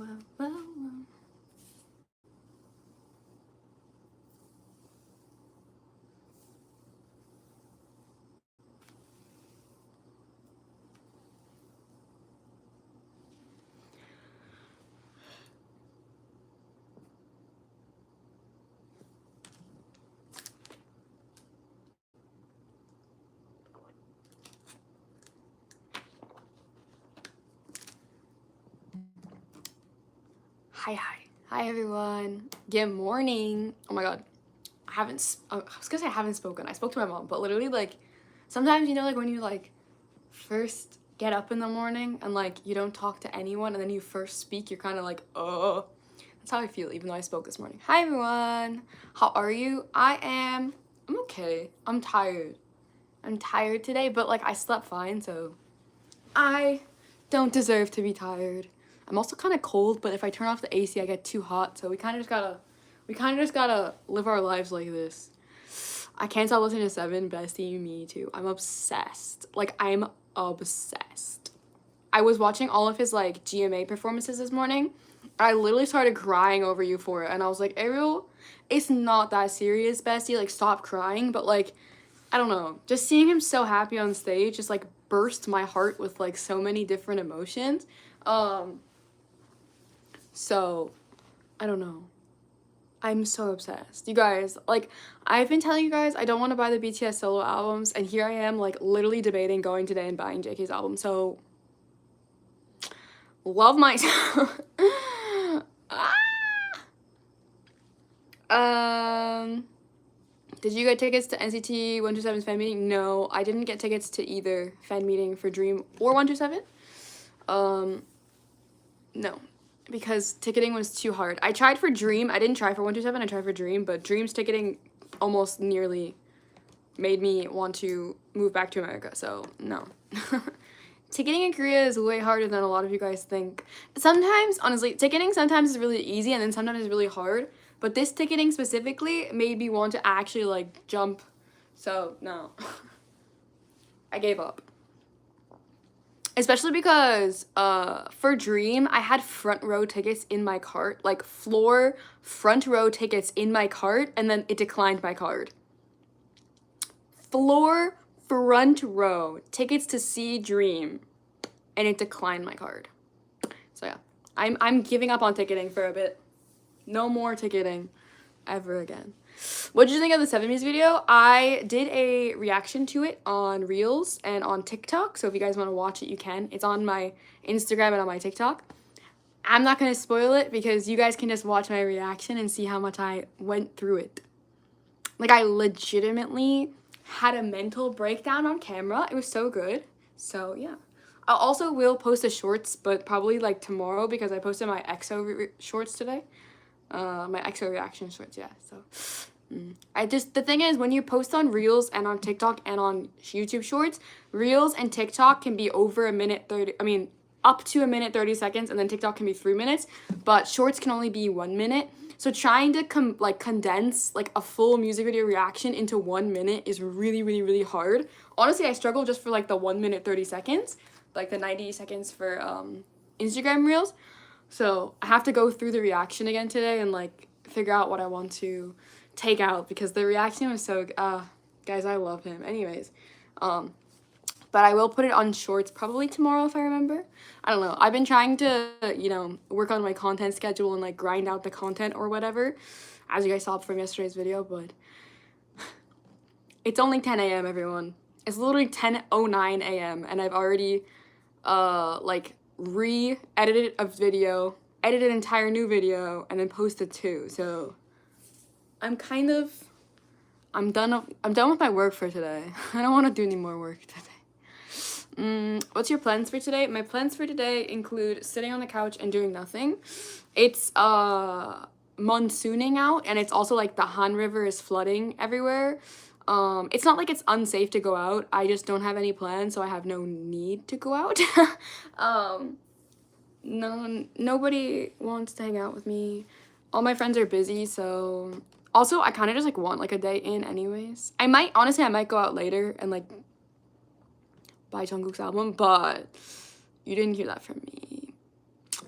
Well. Hi everyone. Good morning. Oh my god. I was gonna say I haven't spoken. I spoke to my mom, but literally like sometimes like when you like first get up in the morning and like you don't talk to anyone and then you first speak, you're kind of like, oh. That's how I feel even though I spoke this morning. Hi everyone. How are you? I'm okay. I'm tired. I'm tired today, but like I slept fine, so I don't deserve to be tired. I'm also kind of cold, but if I turn off the AC, I get too hot. So we kind of just gotta live our lives like this. I can't stop listening to Seven, Bestie, me too. I'm obsessed. Like, I'm obsessed. I was watching all of his, like, GMA performances this morning. I literally started crying over Euphoria, and I was like, Ariel, it's not that serious, Bestie. Like, stop crying. But, like, I don't know. Just seeing him so happy on stage just, like, burst my heart with, like, so many different emotions. So, I don't know. I'm so obsessed. You guys, like, I've been telling you guys I don't want to buy the BTS solo albums, and here I am, like, literally debating going today and buying JK's album, so love myself. Did you get tickets to NCT 127's fan meeting? No, I didn't get tickets to either fan meeting for Dream or 127. No, because ticketing was too hard. I tried for Dream. I didn't try for 127. I tried for Dream, but Dream's ticketing almost nearly made me want to move back to America, so no. Ticketing in Korea is way harder than a lot of you guys think. Sometimes, honestly, ticketing sometimes is really easy and then sometimes it's really hard, but this ticketing specifically made me want to actually, like, jump, so no. I gave up. Especially because for Dream, I had front row tickets in my cart, like floor front row tickets in my cart, and then it declined my card. Floor front row tickets to see Dream, and it declined my card. So yeah, I'm giving up on ticketing for a bit. No more ticketing ever again. What did you think of the Seven music video? I did a reaction to it on Reels and on TikTok, so if you guys want to watch it, you can. It's on my Instagram and on my TikTok. I'm not going to spoil it because you guys can just watch my reaction and see how much I went through it. Like, I legitimately had a mental breakdown on camera. It was so good. So, yeah. I also will post a shorts, but probably, like, tomorrow because I posted my EXO shorts today. My EXO reaction shorts, yeah, so. The thing is, when you post on Reels and on TikTok and on YouTube Shorts, Reels and TikTok can be over a minute 30, I mean, up to a minute 30 seconds, and then TikTok can be 3 minutes, but Shorts can only be 1 minute. So trying to condense like a full music video reaction into 1 minute is really, really, really hard. Honestly, I struggle just for like the 1 minute 30 seconds, like the 90 seconds for Instagram Reels. So I have to go through the reaction again today and like figure out what I want to take out because the reaction was so guys, I love him. Anyways, but I will put it on shorts probably tomorrow if I remember. I don't know. I've been trying to, work on my content schedule and like grind out the content or whatever, as you guys saw from yesterday's video, but it's only 10 a.m. everyone. It's literally 10:09 a.m. and I've already like re-edited a video, edited an entire new video, and then posted 2. So I'm done with my work for today. I don't want to do any more work today. What's your plans for today? My plans for today include sitting on the couch and doing nothing. It's monsooning out, and it's also like the Han River is flooding everywhere. It's not like it's unsafe to go out. I just don't have any plans, so I have no need to go out. Nobody wants to hang out with me. All my friends are busy, so also I kind of just like want like a day in anyways. I might go out later and like buy Jungkook's album, but you didn't hear that from me.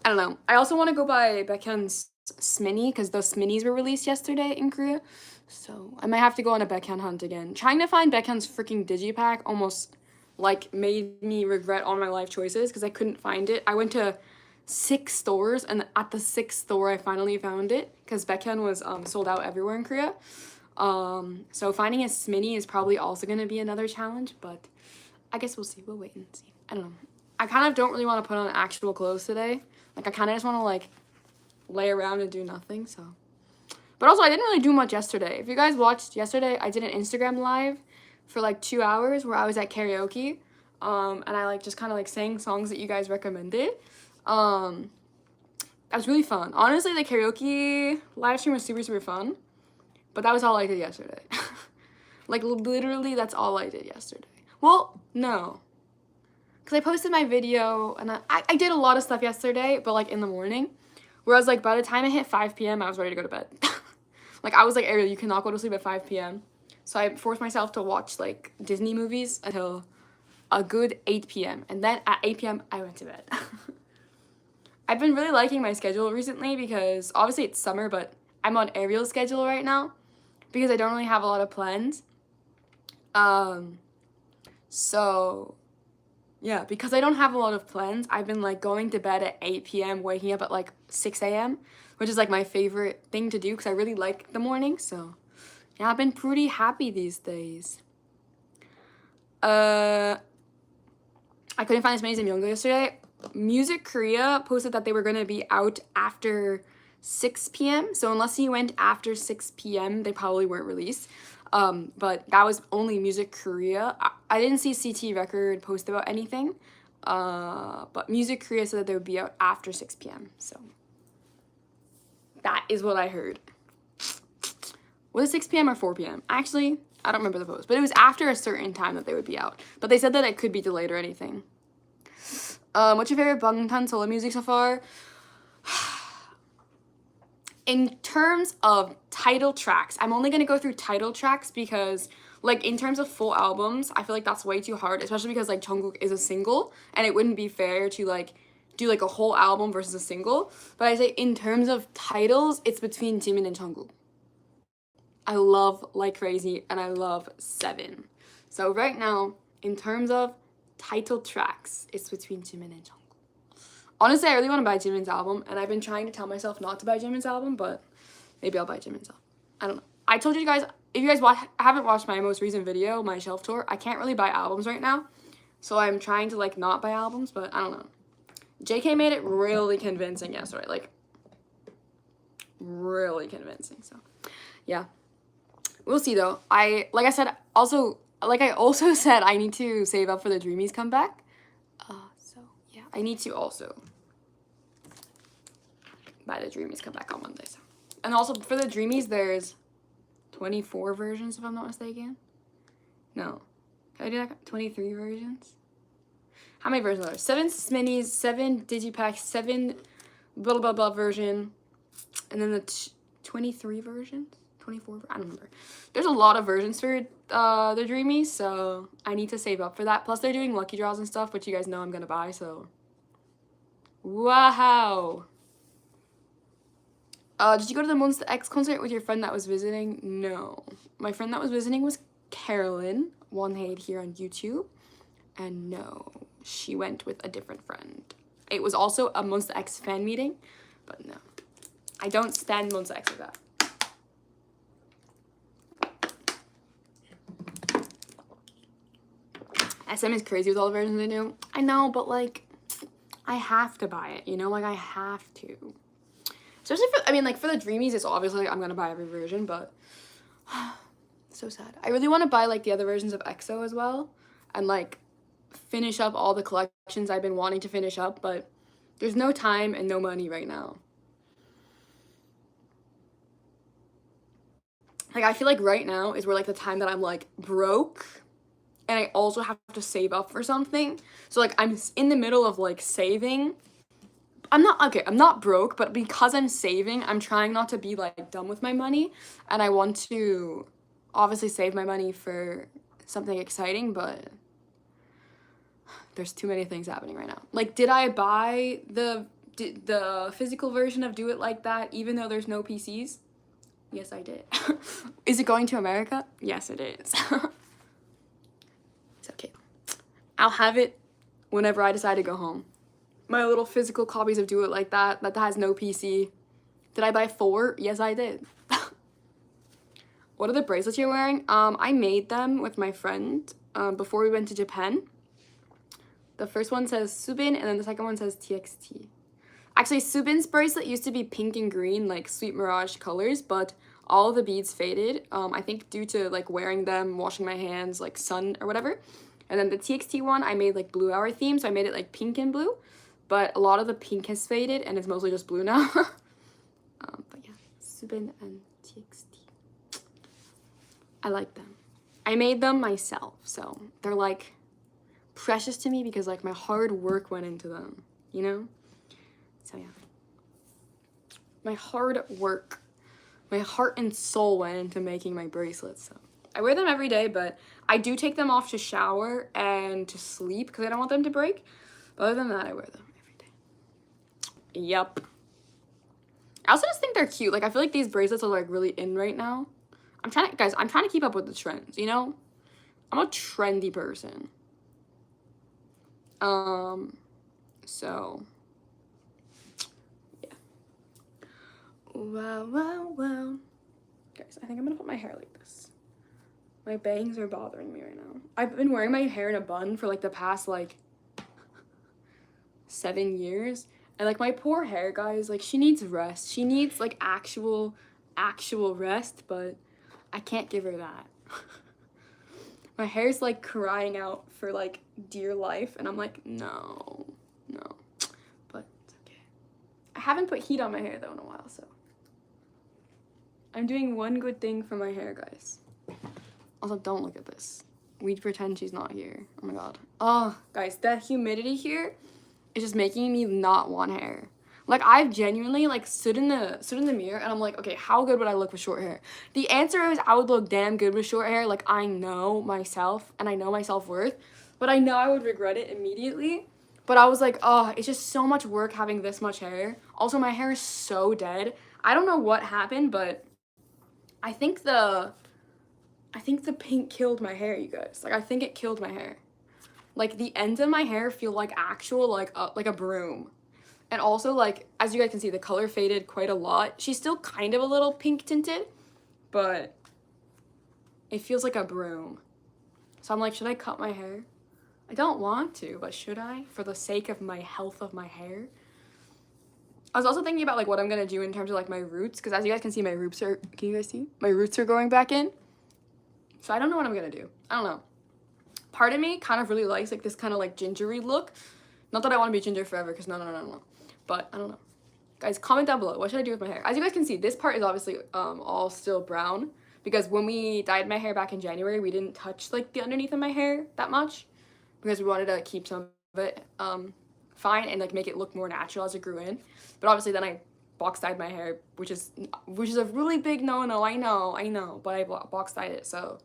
I don't know. I also want to go buy Baekhyun's Smini because those Sminis were released yesterday in Korea. So I might have to go on a Baekhyun hunt again. Trying to find Baekhyun's freaking digipack almost like made me regret all my life choices because I couldn't find it. I went to 6 stores and at the 6th store I finally found it because Baekhyun was sold out everywhere in Korea. So finding a Smini is probably also going to be another challenge, but I guess we'll see. We'll wait and see. I don't know. I kind of don't really want to put on actual clothes today. Like I kind of just want to like lay around and do nothing, so. But also I didn't really do much yesterday. If you guys watched yesterday, I did an Instagram live for like 2 hours where I was at karaoke. And I like just kind of like sang songs that you guys recommended. That was really fun. Honestly, the karaoke live stream was super, super fun. But that was all I did yesterday. Like literally that's all I did yesterday. Well, no. Because I posted my video and I did a lot of stuff yesterday, but like in the morning. Whereas like by the time I hit 5 p.m., I was ready to go to bed. Like I was like, Ariel, you cannot go to sleep at 5 p.m. So I forced myself to watch like Disney movies until a good 8 p.m. And then at 8 p.m. I went to bed. I've been really liking my schedule recently because obviously it's summer, but I'm on Ariel's schedule right now because I don't really have a lot of plans. So yeah, because I don't have a lot of plans, I've been like going to bed at 8 p.m., waking up at like 6 a.m., which is like my favorite thing to do because I really like the morning. So yeah, I've been pretty happy these days. I couldn't find as many as Myeongdo yesterday. Music Korea posted that they were going to be out after 6 p.m. So unless you went after 6 p.m., they probably weren't released. But that was only Music Korea. I didn't see CT Record post about anything. But Music Korea said that they would be out after 6 p.m. So that is what I heard. Was it 6 p.m. or 4 p.m.? Actually, I don't remember the post. But it was after a certain time that they would be out. But they said that it could be delayed or anything. What's your favorite Bangtan solo music so far? In terms of title tracks, I'm only going to go through title tracks because, like, in terms of full albums, I feel like that's way too hard, especially because, like, Jungkook is a single, and it wouldn't be fair to, like, do, like, a whole album versus a single. But I say in terms of titles, it's between Jimin and Jungkook. I love Like Crazy, and I love Seven. So right now, in terms of title tracks, it's between Jimin and Jungkook. Honestly, I really want to buy Jimin's album, and I've been trying to tell myself not to buy Jimin's album, but maybe I'll buy Jimin's album. I don't know. I told you guys, if you guys haven't watched my most recent video, my shelf tour, I can't really buy albums right now, so I'm trying to, like, not buy albums, but I don't know. JK made it really convincing yesterday, like, really convincing, so, yeah. We'll see, though. Like I also said, I need to save up for the Dreamies comeback. So, yeah. I need to also buy the Dreamies comeback on Monday. So. And also, for the Dreamies, there's 24 versions, if I'm not mistaken. No. Can I do that? 23 versions? How many versions are there? 7 Sminis, 7 Digipacks, 7 blah, blah, blah version. And then the 23 versions? 24, I don't remember. There's a lot of versions for the Dreamies, so I need to save up for that. Plus, they're doing lucky draws and stuff, which you guys know I'm gonna buy, so. Wow. Did you go to the Monsta X concert with your friend that was visiting? No. My friend that was visiting was Carolyn, Wonhaid here on YouTube. And no, she went with a different friend. It was also a Monsta X fan meeting, but no. I don't stand Monsta X with that. SM is crazy with all the versions they do. I know, but like, I have to buy it, you know? Like, I have to. Especially for, I mean, like, for the Dreamies, it's obviously, like, I'm gonna buy every version, but so sad. I really want to buy, like, the other versions of EXO as well, and, like, finish up all the collections I've been wanting to finish up, but there's no time and no money right now. Like, I feel like right now is where, like, the time that I'm, like, broke, and I also have to save up for something. So, like, I'm in the middle of, like, saving. I'm not broke, but because I'm saving, I'm trying not to be, like, dumb with my money. And I want to obviously save my money for something exciting, but there's too many things happening right now. Like, did I buy the the physical version of Do It Like That, even though there's no PCs? Yes, I did. Is it going to America? Yes, it is. It's okay. I'll have it whenever I decide to go home. My little physical copies of Do It Like That has no PC. Did I buy 4? Yes, I did. What are the bracelets you're wearing? I made them with my friend before we went to Japan. The first one says Subin, and then the second one says TXT. Actually, Subin's bracelet used to be pink and green, like Sweet Mirage colors, but all of the beads faded, I think due to like wearing them, washing my hands, like sun or whatever. And then the TXT one, I made like Blue Hour theme, so I made it like pink and blue, but a lot of the pink has faded and it's mostly just blue now. But yeah, Subin and TXT. I like them. I made them myself, so they're like precious to me because like my hard work went into them, you know? So yeah. My hard work, my heart and soul went into making my bracelets, so. I wear them every day, but I do take them off to shower and to sleep because I don't want them to break. But other than that, I wear them every day. Yep. I also just think they're cute. Like, I feel like these bracelets are like really in right now. I'm trying to keep up with the trends, you know? I'm a trendy person. So yeah. Wow. Guys, I think I'm gonna put my hair like this. My bangs are bothering me right now. I've been wearing my hair in a bun for like the past like 7 years. And like my poor hair, guys, like she needs rest. She needs like actual rest, but I can't give her that. My hair's like crying out for like dear life, and I'm like, no. But it's okay. I haven't put heat on my hair though in a while, so. I'm doing one good thing for my hair, guys. Also, don't look at this. We pretend she's not here. Oh my god. Oh, guys, the humidity here is just making me not want hair. Like, I've genuinely, like, stood in the mirror, and I'm like, okay, how good would I look with short hair? The answer is I would look damn good with short hair. Like, I know myself, and I know my self-worth, but I know I would regret it immediately. But I was like, oh, it's just so much work having this much hair. Also, my hair is so dead. I don't know what happened, but I think the pink killed my hair, you guys. Like, I think it killed my hair. Like, the ends of my hair feel like actual, like a broom. And also, like, as you guys can see, the color faded quite a lot. She's still kind of a little pink tinted, but it feels like a broom. So I'm like, should I cut my hair? I don't want to, but should I? For the sake of my health of my hair? I was also thinking about, like, what I'm gonna do in terms of, like, my roots, because as you guys can see, my roots are, can you guys see? My roots are growing back in. So I don't know what I'm gonna do. I don't know. Part of me kind of really likes, like, this kind of, like, gingery look. Not that I want to be ginger forever, because no. But I don't know. Guys, comment down below. What should I do with my hair? As you guys can see, this part is obviously all still brown, because when we dyed my hair back in January, we didn't touch, like, the underneath of my hair that much, because we wanted to keep some of it fine and, like, make it look more natural as it grew in. But obviously then I box dyed my hair, which is a really big no-no. I know, but I box dyed it, so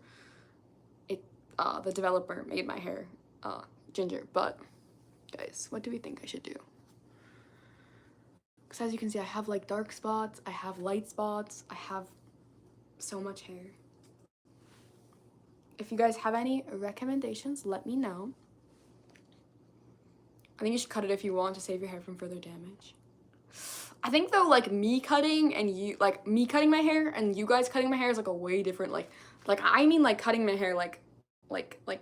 it the developer made my hair ginger. But guys, what do we think I should do? Because as you can see, I have like dark spots, I have light spots, I have so much hair. If you guys have any recommendations, let me know. I think you should cut it if you want to save your hair from further damage. I think though, like, me cutting my hair and you guys cutting my hair is like a way different, like I mean, like, cutting my hair like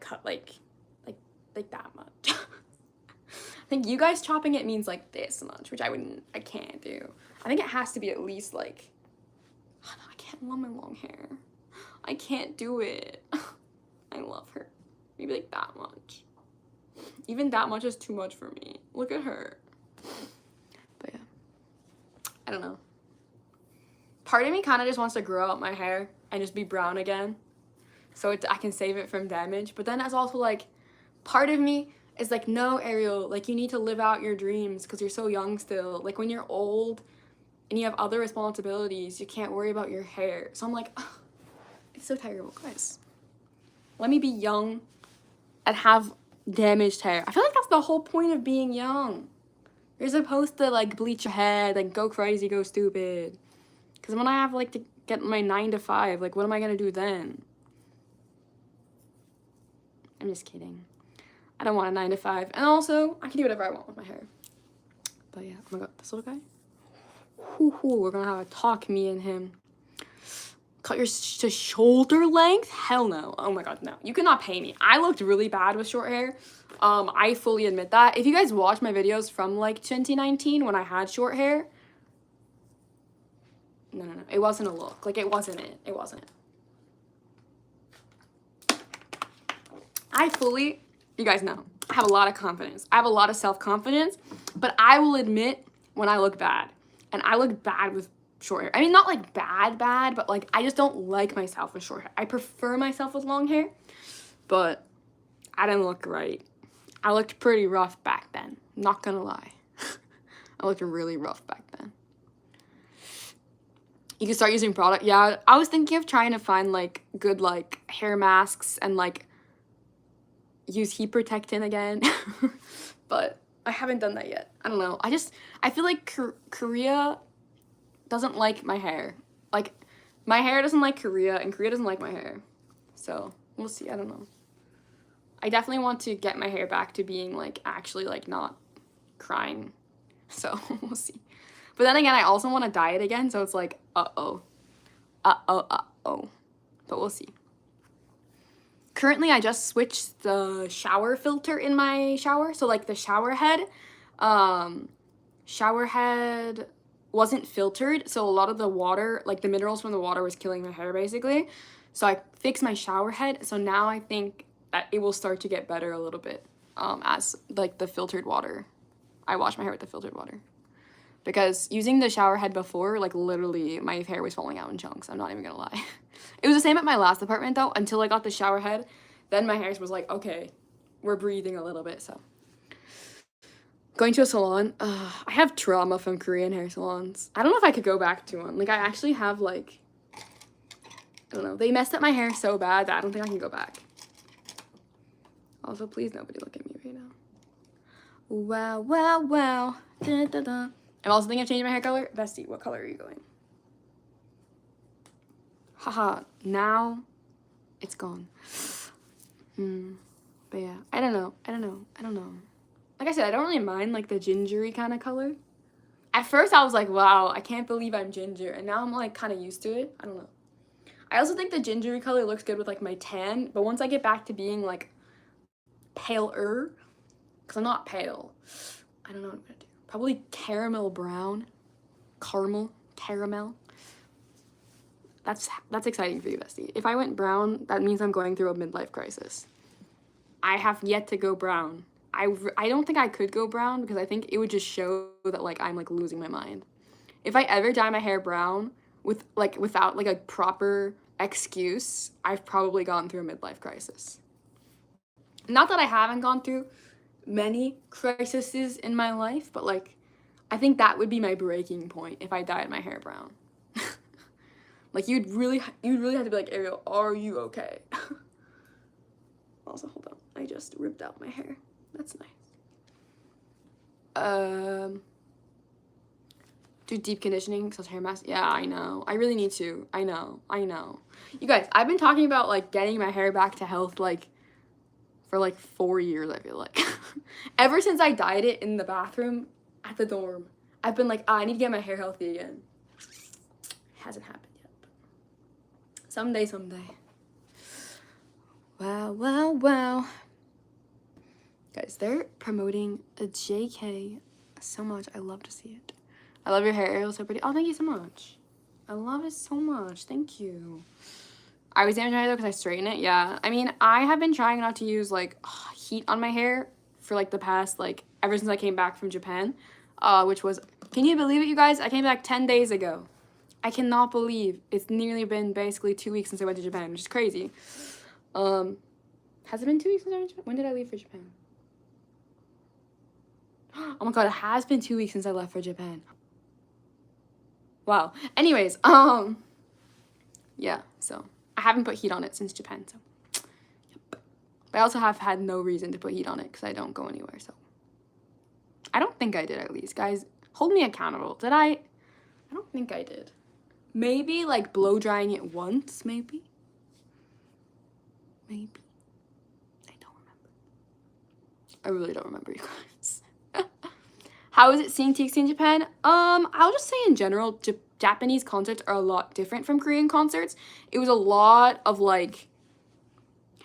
cut like that much. I think you guys chopping it means like this much, which I can't do. I think it has to be at least like, oh no, I can't love my long hair. I can't do it. I love her. Maybe like that much. Even that much is too much for me. Look at her. But yeah, I don't know. Part of me kind of just wants to grow out my hair and just be brown again, so I can save it from damage. But then there's also like, part of me is like, no, Ariel, like, you need to live out your dreams because you're so young still. Like, when you're old and you have other responsibilities, you can't worry about your hair. So I'm like, ugh, it's so terrible, guys. Let me be young and have damaged hair. I feel like that's the whole point of being young. You're supposed to like bleach your head, like go crazy, go stupid. Because when I have like to get my 9 to 5, like what am I gonna do then? I'm just kidding. I don't want a 9 to 5. And also, I can do whatever I want with my hair. But yeah, oh my god, this little guy. We're gonna have a talk, me and him. Cut your to shoulder length? Hell no. Oh my god, no. You cannot pay me. I looked really bad with short hair. I fully admit that. If you guys watch my videos from like 2019 when I had short hair, no. It wasn't a look. Like, it wasn't it. It wasn't it. You guys know, I have a lot of confidence. I have a lot of self-confidence, but I will admit when I look bad. And I look bad with short hair. I mean, not like bad, but like I just don't like myself with short hair. I prefer myself with long hair, but I didn't look right. I looked pretty rough back then. Not gonna lie. I looked really rough back then. You can start using product. Yeah, I was thinking of trying to find like good like hair masks and like use heat protectant again. But I haven't done that yet. I don't know. I feel like Korea doesn't like my hair. Like, my hair doesn't like Korea, and Korea doesn't like my hair. So, we'll see. I don't know. I definitely want to get my hair back to being, like, actually, like, not crying. So, we'll see. But then again, I also want to dye it again, so it's like, uh-oh. Uh-oh. But we'll see. Currently, I just switched the shower filter in my shower. So, like, the shower head wasn't filtered, so a lot of the water, like the minerals from the water, was killing my hair basically. So I fixed my shower head, so now I think that it will start to get better a little bit as like the filtered water. I wash my hair with the filtered water. Because using the shower head before, like literally my hair was falling out in chunks. I'm not even gonna lie. It was the same at my last apartment though, until I got the shower head. Then my hair was like, okay, we're breathing a little bit, so. Going to a salon, I have trauma from Korean hair salons. I don't know if I could go back to one. Like, I actually have, like, I don't know. They messed up my hair so bad that I don't think I can go back. Also, please nobody look at me right now. Wow. Da. I'm also thinking of changing my hair color. Bestie, what color are you going? Haha, now it's gone. But yeah, I don't know. Like I said, I don't really mind, like, the gingery kind of color. At first, I was like, wow, I can't believe I'm ginger. And now I'm, like, kind of used to it. I don't know. I also think the gingery color looks good with, like, my tan. But once I get back to being, like, paler, because I'm not pale, I don't know what I'm going to do. Probably caramel brown. Caramel. That's exciting for you, bestie. If I went brown, that means I'm going through a midlife crisis. I have yet to go brown. I don't think I could go brown because I think it would just show that, like, I'm, like, losing my mind. If I ever dye my hair brown without, like, a proper excuse, I've probably gone through a midlife crisis. Not that I haven't gone through many crises in my life, but, like, I think that would be my breaking point if I dyed my hair brown. Like, you'd really have to be like, Ariel, are you okay? Also, hold on. I just ripped out my hair. That's nice. Do deep conditioning such hair mask. Yeah, I know. I really need to. I know. You guys, I've been talking about, like, getting my hair back to health, like, for, like, 4 years, I feel like. Ever since I dyed it in the bathroom at the dorm, I've been like, I need to get my hair healthy again. Hasn't happened yet. Someday. Wow. Guys, they're promoting a JK so much. I love to see it. I love your hair, Ariel. So pretty. Oh, thank you so much. I love it so much. Thank you. I was damaging my hair though because I straighten it. Yeah. I mean, I have been trying not to use, like, heat on my hair for, like, the past, like, ever since I came back from Japan. Which was, can you believe it, you guys? I came back 10 days ago. I cannot believe it's nearly been basically 2 weeks since I went to Japan, which is crazy. Has it been 2 weeks since I went to Japan? When did I leave for Japan? Oh my god, it has been 2 weeks since I left for Japan. Wow. Anyways, yeah, so I haven't put heat on it since Japan, so yep. But I also have had no reason to put heat on it because I don't go anywhere, so I don't think I did, at least. Guys, hold me accountable. Did I? I don't think I did. Maybe like blow drying it once, maybe. Maybe. I don't remember. I really don't remember, you guys. How is it seeing TXT in Japan? I'll just say in general, Japanese concerts are a lot different from Korean concerts. It was a lot of like,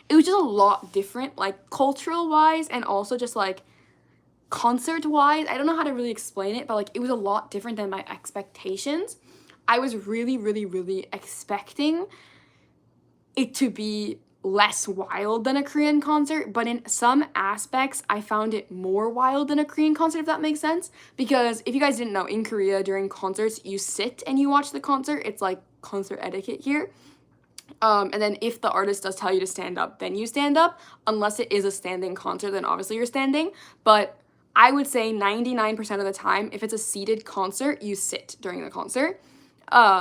it was just a lot different, like cultural wise and also just like concert wise. I don't know how to really explain it, but like it was a lot different than my expectations. I was really, really, really expecting it to be less wild than a Korean concert, but in some aspects I found it more wild than a Korean concert, if that makes sense. Because if you guys didn't know, in Korea during concerts you sit and you watch the concert. It's like concert etiquette here. And then if the artist does tell you to stand up, then you stand up. Unless it is a standing concert, then obviously you're standing. But I would say 99% of the time, if it's a seated concert, you sit during the concert,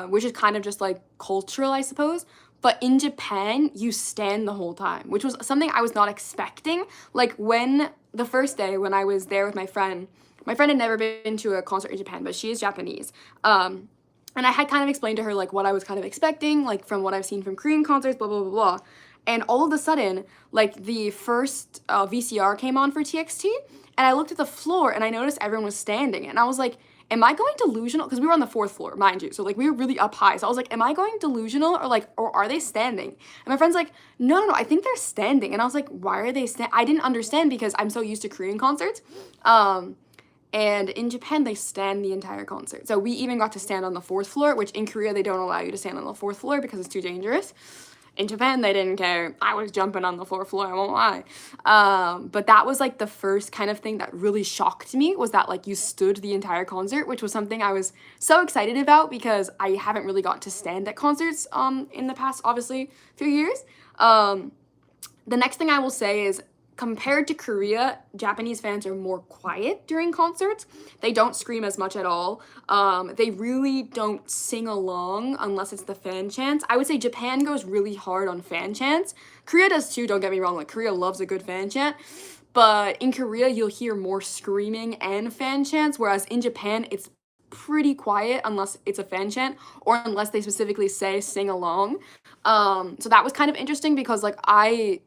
which is kind of just like cultural, I suppose. But in Japan, you stand the whole time, which was something I was not expecting. Like when the first day when I was there with my friend had never been to a concert in Japan, but she is Japanese. And I had kind of explained to her like what I was kind of expecting, like from what I've seen from Korean concerts, blah, blah, blah, blah. And all of a sudden, like the first VCR came on for TXT, and I looked at the floor and I noticed everyone was standing. And I was like, am I going delusional? Because we were on the 4th floor, mind you. So like we were really up high. So I was like, am I going delusional or are they standing? And my friend's like, no, I think they're standing. And I was like, why are they standing? I didn't understand because I'm so used to Korean concerts. And in Japan, they stand the entire concert. So we even got to stand on the 4th floor, which in Korea, they don't allow you to stand on the 4th floor because it's too dangerous. In Japan, they didn't care. I was jumping on the 4th floor, I won't lie. But that was like the first kind of thing that really shocked me, was that like you stood the entire concert, which was something I was so excited about because I haven't really got to stand at concerts in the past, obviously, few years. The next thing I will say is, compared to Korea, Japanese fans are more quiet during concerts. They don't scream as much at all. They really don't sing along unless it's the fan chants. I would say Japan goes really hard on fan chants. Korea does too, don't get me wrong. Like Korea loves a good fan chant. But in Korea, you'll hear more screaming and fan chants, whereas in Japan, it's pretty quiet unless it's a fan chant or unless they specifically say sing along. So that was kind of interesting because like I'm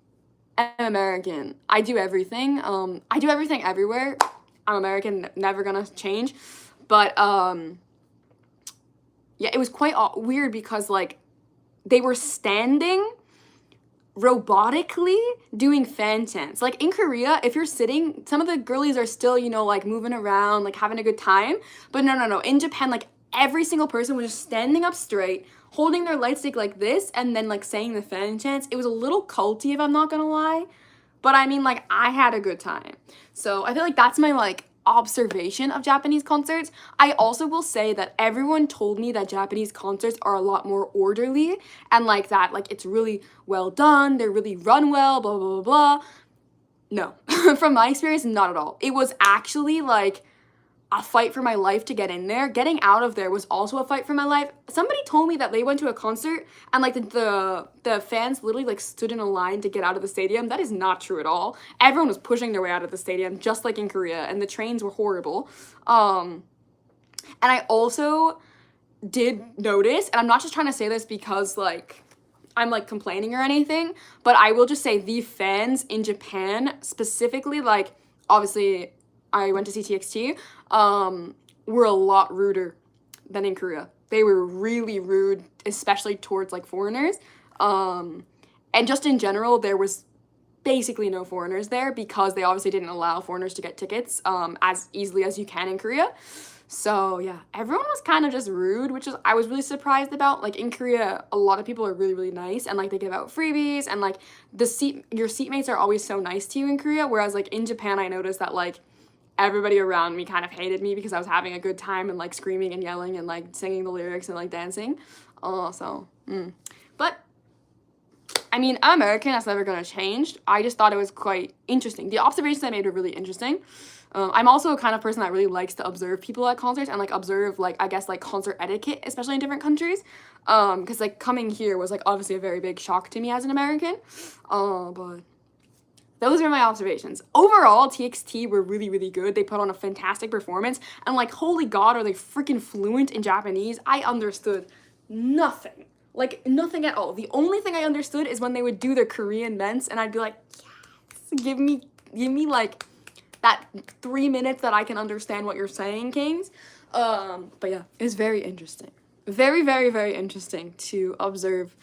American. I do everything. I do everything everywhere. I'm American, never gonna change. But yeah, it was quite weird because like they were standing robotically doing fan chants. Like in Korea, if you're sitting, some of the girlies are still, you know, like moving around, like having a good time. But no. In Japan, like every single person was just standing up straight, holding their light stick like this, and then like saying the fan chants. It was a little culty, if I'm not gonna lie. But I mean, like, I had a good time. So I feel like that's my like observation of Japanese concerts. I also will say that everyone told me that Japanese concerts are a lot more orderly and like that, like it's really well done, they're really run well, blah, blah, blah, blah. No, from my experience, not at all. It was actually like a fight for my life to get in there. Getting out of there was also a fight for my life. Somebody told me that they went to a concert and like the fans literally like stood in a line to get out of the stadium. That is not true at all. Everyone was pushing their way out of the stadium, just like in Korea, and the trains were horrible. And I also did notice, and I'm not just trying to say this because like I'm like complaining or anything, but I will just say the fans in Japan specifically, like obviously I went to see TXT, were a lot ruder than in Korea. They were really rude, especially towards like foreigners. And just in general, there was basically no foreigners there because they obviously didn't allow foreigners to get tickets as easily as you can in Korea. So yeah, everyone was kind of just rude, which is I was really surprised about. Like in Korea, a lot of people are really, really nice and like they give out freebies and like your seatmates are always so nice to you in Korea. Whereas like in Japan, I noticed that like everybody around me kind of hated me because I was having a good time and like screaming and yelling and like singing the lyrics and like dancing. But I mean, I'm American, that's never gonna change. I just thought it was quite interesting. The observations I made were really interesting. I'm also a kind of person that really likes to observe people at concerts and like observe like I guess like concert etiquette, especially in different countries. Because like coming here was like obviously a very big shock to me as an American. But those are my observations. Overall, TXT were really, really good. They put on a fantastic performance. And like, holy God, are they freaking fluent in Japanese? I understood nothing. Like, nothing at all. The only thing I understood is when they would do their Korean ments, and I'd be like, yes, give me like that 3 minutes that I can understand what you're saying, Kings. But yeah, it's very interesting. Very, very, very interesting to observe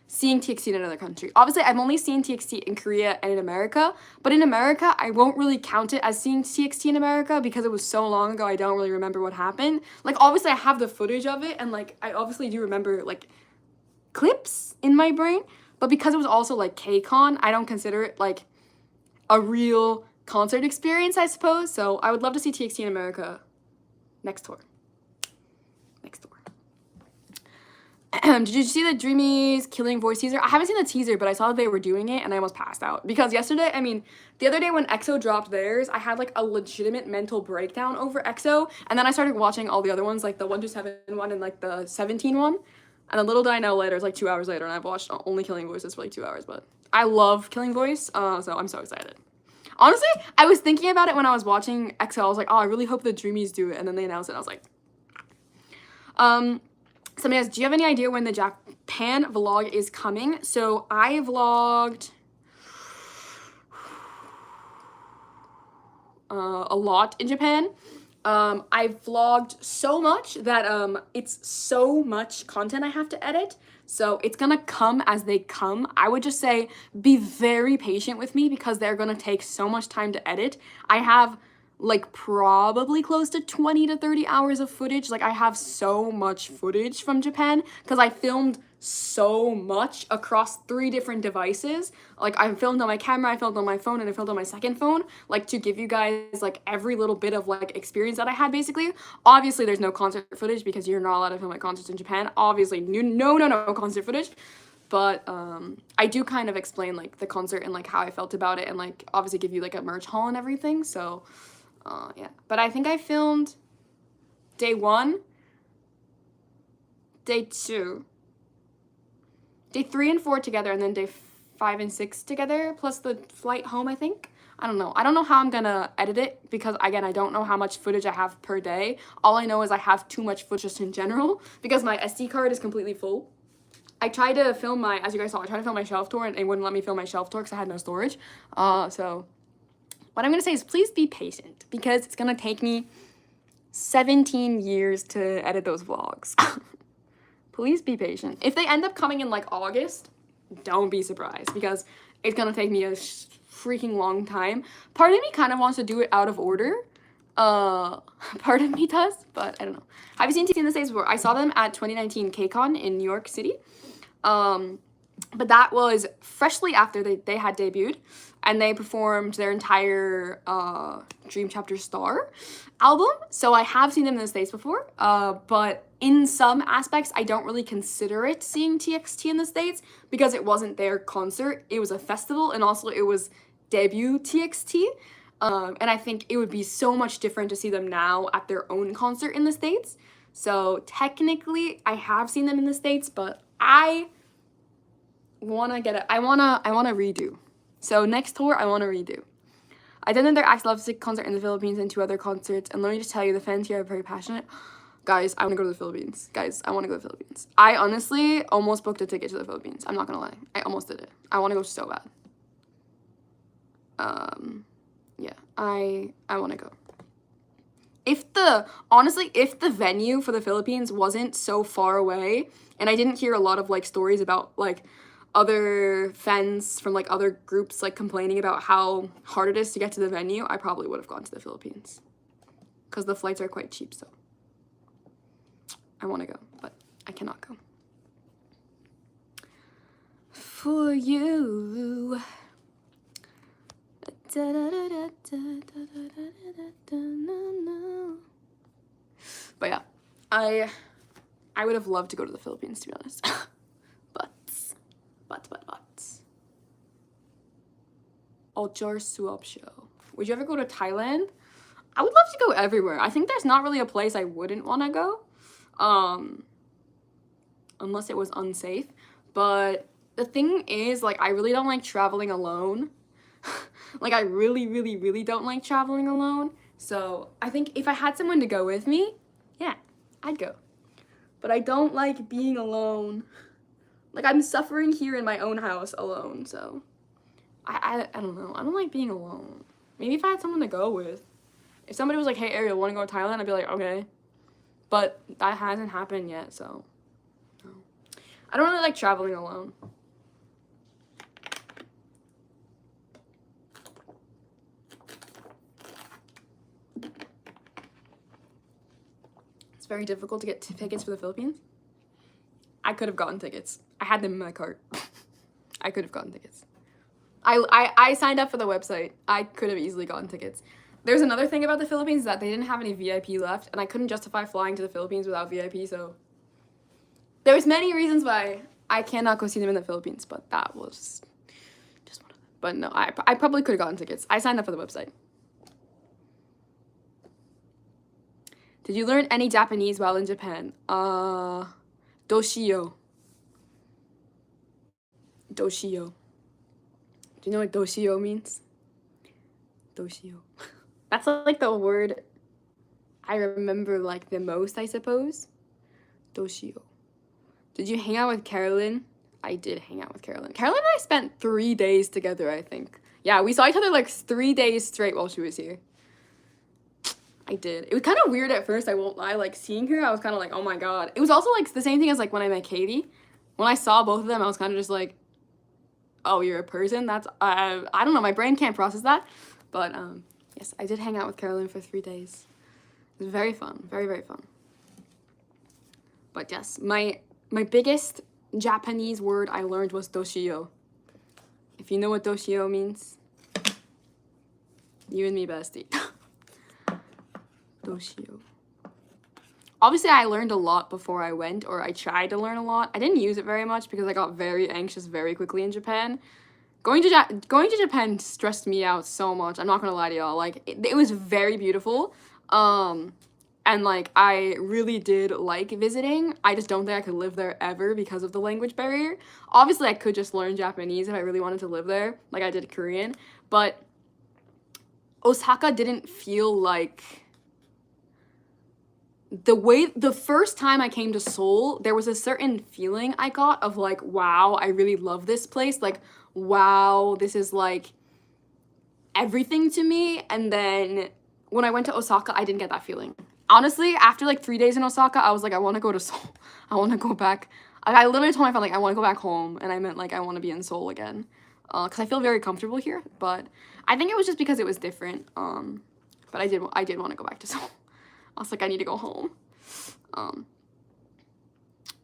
seeing TXT in another country. Obviously, I've only seen TXT in Korea and in America, but in America, I won't really count it as seeing TXT in America because it was so long ago, I don't really remember what happened. Like, obviously, I have the footage of it, and, like, I obviously do remember, like, clips in my brain, but because it was also, like, KCON, I don't consider it, like, a real concert experience, I suppose. So I would love to see TXT in America next tour. Did you see the Dreamies Killing Voice teaser? I haven't seen the teaser, but I saw that they were doing it and I almost passed out. Because yesterday, I mean, the other day when EXO dropped theirs, I had like a legitimate mental breakdown over EXO. And then I started watching all the other ones, like the 127 one and like the 17 one. And then little did I know later, it's like 2 hours later, and I've watched only Killing Voices for like 2 hours. But I love Killing Voice, so I'm so excited. Honestly, I was thinking about it when I was watching EXO. I was like, oh, I really hope the Dreamies do it. And then they announced it, and I was like, somebody asked, do you have any idea when the Japan vlog is coming? So I vlogged a lot in Japan. I vlogged so much that it's so much content I have to edit. So it's gonna come as they come. I would just say be very patient with me because they're gonna take so much time to edit. I have like probably close to 20 to 30 hours of footage. Like I have so much footage from Japan because I filmed so much across 3 different devices. Like I filmed on my camera, I filmed on my phone, and I filmed on my second phone, like to give you guys like every little bit of like experience that I had basically. Obviously there's no concert footage because you're not allowed to film at concerts in Japan. Obviously no concert footage. But I do kind of explain like the concert and like how I felt about it, and like obviously give you like a merch haul and everything. So yeah, but I think I filmed day 1, day 2, day 3 and 4 together, and then day 5 and 6 together, plus the flight home, I think. I don't know how I'm gonna edit it because, again, I don't know how much footage I have per day. All I know is I have too much footage just in general because my SD card is completely full. I tried to film as you guys saw, I tried to film my shelf tour, and it wouldn't let me film my shelf tour because I had no storage. So what I'm going to say is please be patient because it's going to take me 17 years to edit those vlogs. Please be patient. If they end up coming in like August, don't be surprised because it's going to take me a freaking long time. Part of me kind of wants to do it out of order. Part of me does, but I don't know. Have you seen TXT in the States before? I saw them at 2019 KCON in New York City. But that was freshly after they had debuted, and they performed their entire Dream Chapter Star album. So I have seen them in the States before, but in some aspects, I don't really consider it seeing TXT in the States because it wasn't their concert. It was a festival, and also it was debut TXT. And I think it would be so much different to see them now at their own concert in the States. So technically, I have seen them in the States, but I wanna redo. So next tour, I wanna redo. I attended their Axe Lovesick concert in the Philippines and 2 other concerts, and let me just tell you, the fans here are very passionate. Guys, I wanna go to the Philippines. Guys, I wanna go to the Philippines. I honestly almost booked a ticket to the Philippines. I'm not gonna lie. I almost did it. I wanna go so bad. Yeah, I wanna go. If the venue for the Philippines wasn't so far away, and I didn't hear a lot of like stories about like other fans from like other groups like complaining about how hard it is to get to the venue, I probably would have gone to the Philippines because the flights are quite cheap. So I want to go, but I cannot go. For you. But yeah, I would have loved to go to the Philippines, to be honest. but Ulchor Suop Show. Would you ever go to Thailand? I would love to go everywhere. I think there's not really a place I wouldn't want to go, unless it was unsafe. But the thing is, like, I really don't like traveling alone. Like I really, really, really don't like traveling alone. So I think if I had someone to go with me, yeah, I'd go. But I don't like being alone. Like I'm suffering here in my own house alone, so I don't know. I don't like being alone. Maybe if I had someone to go with. If somebody was like, hey Ariel, wanna go to Thailand? I'd be like, okay. But that hasn't happened yet, so no. I don't really like traveling alone. It's very difficult to get tickets for the Philippines. I could have gotten tickets. I had them in my cart. I could have gotten tickets. I signed up for the website. I could have easily gotten tickets. There's another thing about the Philippines that they didn't have any VIP left, and I couldn't justify flying to the Philippines without VIP, so there's many reasons why I cannot go see them in the Philippines, but that was just one of them. But no, I probably could have gotten tickets. I signed up for the website. Did you learn any Japanese while in Japan? Doshio. Doshio. Do you know what doshio means? Doshio. That's like the word I remember like the most, I suppose. Doshio. Did you hang out with Carolyn? I did hang out with Carolyn. Carolyn and I spent 3 days together, I think. Yeah, we saw each other like 3 days straight while she was here. I did. It was kind of weird at first, I won't lie. Like seeing her, I was kind of like, oh my god. It was also like the same thing as like when I met Katie. When I saw both of them, I was kind of just like, oh, you're a person? That's, I don't know, my brain can't process that. But yes, I did hang out with Carolyn for 3 days. It was very fun, very, very fun. But yes, my biggest Japanese word I learned was doshio. If you know what doshio means, you and me bestie. Doshio. Obviously, I learned a lot before I went, or I tried to learn a lot. I didn't use it very much because I got very anxious very quickly in Japan. Going to Japan stressed me out so much. I'm not gonna lie to y'all. Like, it was very beautiful. And like, I really did like visiting. I just don't think I could live there ever because of the language barrier. Obviously, I could just learn Japanese if I really wanted to live there, like I did Korean. But Osaka didn't feel like the first time I came to Seoul, there was a certain feeling I got of like, wow, I really love this place. Like, wow, this is like everything to me. And then when I went to Osaka, I didn't get that feeling. Honestly, after like 3 days in Osaka, I was like, I want to go to Seoul. I want to go back. I literally told my friend, like, I want to go back home. And I meant like, I want to be in Seoul again. Because I feel very comfortable here. But I think it was just because it was different. But I did want to go back to Seoul. I was like, I need to go home.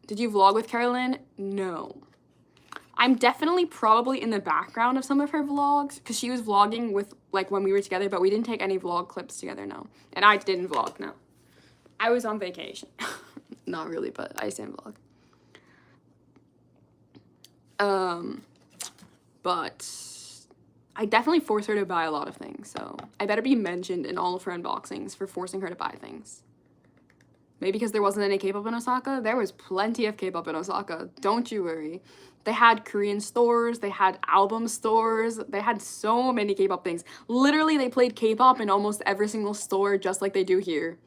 Did you vlog with Carolyn? No. I'm definitely probably in the background of some of her vlogs because she was vlogging with like when we were together, but we didn't take any vlog clips together, no. And I didn't vlog, no. I was on vacation. Not really, but I didn't vlog. But I definitely force her to buy a lot of things, so I better be mentioned in all of her unboxings for forcing her to buy things. Maybe because there wasn't any K-pop in Osaka. There was plenty of K-pop in Osaka. Don't you worry. They had Korean stores. They had album stores. They had so many K-pop things. Literally, they played K-pop in almost every single store, just like they do here.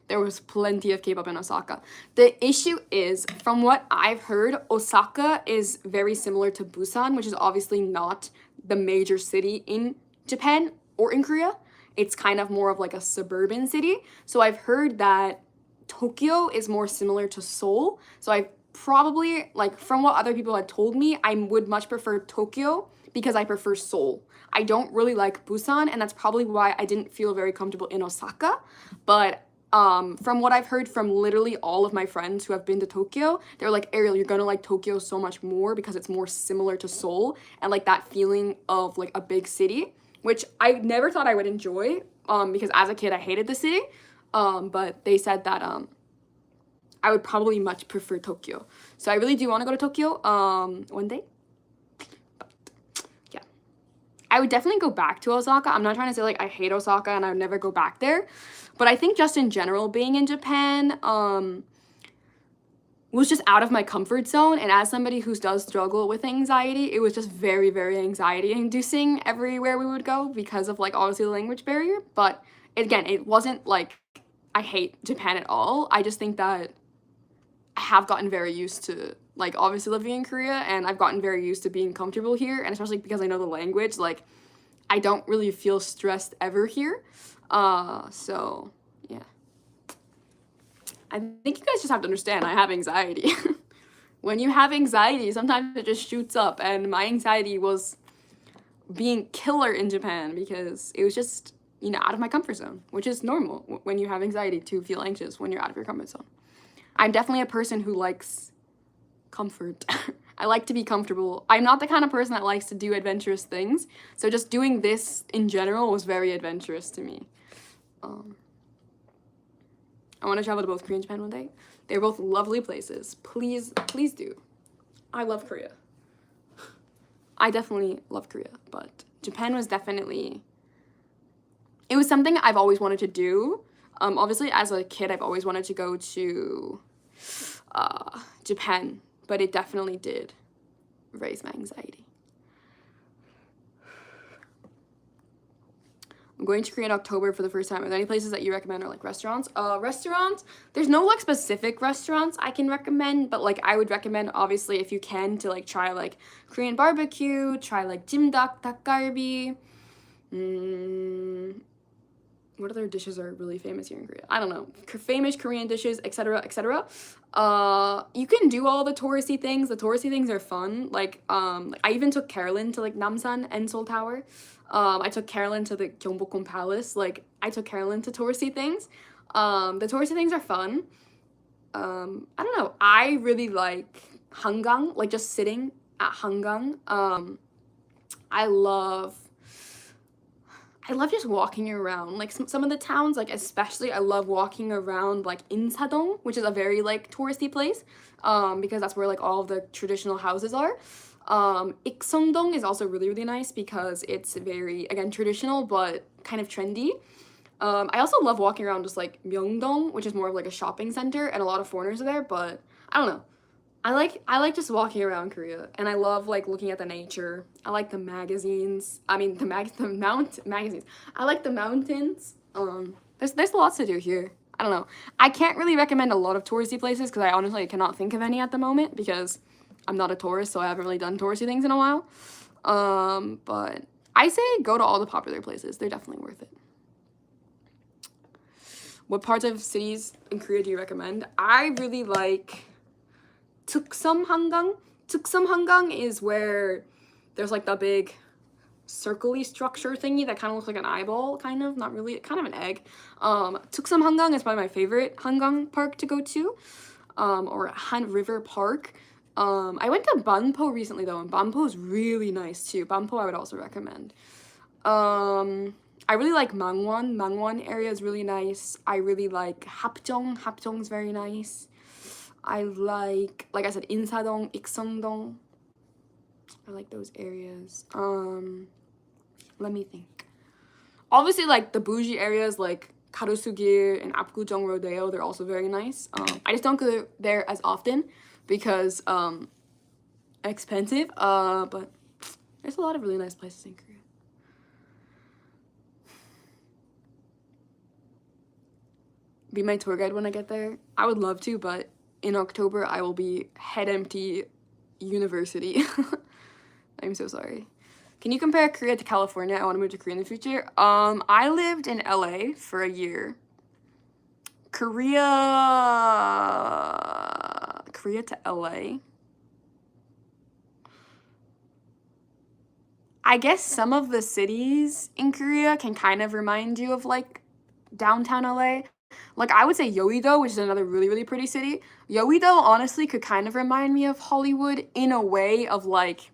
There was plenty of K-pop in Osaka. The issue is, from what I've heard, Osaka is very similar to Busan, which is obviously not the major city in Japan or in Korea. It's kind of more of like a suburban city. So I've heard that Tokyo is more similar to Seoul. So I probably, like, from what other people had told me, I would much prefer Tokyo because I prefer Seoul. I don't really like Busan, and that's probably why I didn't feel very comfortable in Osaka. But from what I've heard from literally all of my friends who have been to Tokyo, they're like, Ariel, you're gonna like Tokyo so much more because it's more similar to Seoul and like that feeling of like a big city, which I never thought I would enjoy because as a kid I hated the city. But they said that I would probably much prefer Tokyo. So I really do want to go to Tokyo one day. But yeah. I would definitely go back to Osaka. I'm not trying to say like I hate Osaka and I would never go back there. But I think just in general being in Japan, was just out of my comfort zone. And as somebody who does struggle with anxiety, it was just very, very anxiety inducing everywhere we would go because of like obviously the language barrier. But again, it wasn't like I hate Japan at all. I just think that I have gotten very used to like obviously living in Korea, and I've gotten very used to being comfortable here, and especially because I know the language, like I don't really feel stressed ever here. So yeah. I think you guys just have to understand I have anxiety. When you have anxiety, sometimes it just shoots up, and my anxiety was being killer in Japan because it was just, you know, out of my comfort zone, which is normal when you have anxiety to feel anxious when you're out of your comfort zone. I'm definitely a person who likes comfort. I like to be comfortable. I'm not the kind of person that likes to do adventurous things, so just doing this in general was very adventurous to me. I want to travel to both Korea and Japan one day. They're both lovely places. Please, please do. I love Korea. I definitely love Korea, but Japan was definitely, it was something I've always wanted to do. Obviously, as a kid, I've always wanted to go to Japan, but it definitely did raise my anxiety. I'm going to Korea in October for the first time. Are there any places that you recommend or like restaurants? Restaurants, there's no like specific restaurants I can recommend, but like I would recommend obviously if you can to like try like Korean barbecue, try like jimdak, dakgalbi. What other dishes are really famous here in Korea? I don't know. Famous Korean dishes, etc., etc. You can do all the touristy things. The touristy things are fun. Like I even took Carolyn to like Namsan and Seoul Tower. I took Carolyn to the Gyeongbokgung Palace. Like I took Carolyn to touristy things. The touristy things are fun. I don't know. I really like Hangang, like just sitting at Hangang. I love just walking around, like some of the towns, like especially I love walking around like Insadong, which is a very like touristy place, because that's where like all of the traditional houses are. Ikseongdong is also really, really nice because it's very, again, traditional, but kind of trendy. I also love walking around just like Myeongdong, which is more of like a shopping center, and a lot of foreigners are there, but I don't know. I like just walking around Korea, and I love like looking at the nature. I like the magazines. I mean magazines. I like the mountains. There's lots to do here. I don't know. I can't really recommend a lot of touristy places because I honestly cannot think of any at the moment because I'm not a tourist, so I haven't really done touristy things in a while. But I say go to all the popular places. They're definitely worth it. What parts of cities in Korea do you recommend? I really like Tuksum Hangang. Tuksum Hangang is where there's like the big circle-y structure thingy that kind of looks like an eyeball, kind of, not really, kind of an egg. Tuksum Hangang is probably my favorite Hangang park to go to, or Han River Park. I went to Banpo recently though, and Banpo is really nice too. Banpo I would also recommend. I really like Mangwon. Mangwon area is really nice. I really like Hapjeong. Hapjeong's very nice. I like I said, Insadong, Ikseongdong. I like those areas. Let me think. Obviously, like the bougie areas like Karusugil and Apgujeong Rodeo, they're also very nice. I just don't go there as often because expensive. But there's a lot of really nice places in Korea. Be my tour guide when I get there. I would love to, but in October I will be head empty university. I'm so sorry. Can you compare Korea to California? I want to move to Korea in the future. I lived in LA for a year. Korea to LA. I guess some of the cities in Korea can kind of remind you of like downtown LA. Like I would say Yeouido, which is another really, really pretty city. Yeouido honestly could kind of remind me of Hollywood in a way of like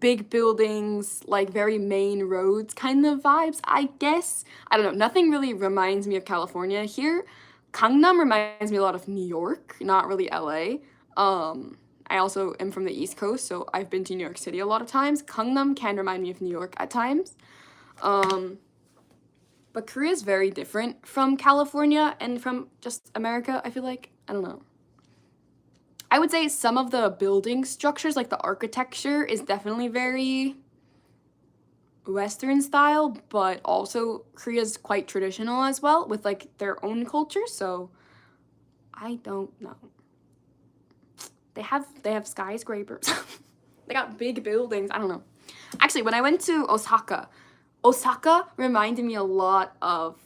big buildings, like very main roads kind of vibes, I guess. I don't know. Nothing really reminds me of California here. Gangnam reminds me a lot of New York, not really LA. I also am from the East Coast, so I've been to New York City a lot of times. Gangnam can remind me of New York at times. But But Korea is very different from California and from just America, I feel like. I don't know. I would say some of the building structures, like the architecture, is definitely very Western style, but also Korea's quite traditional as well with like their own culture, so I don't know. They have skyscrapers. They got big buildings. I don't know. Actually, when I went to Osaka reminded me a lot of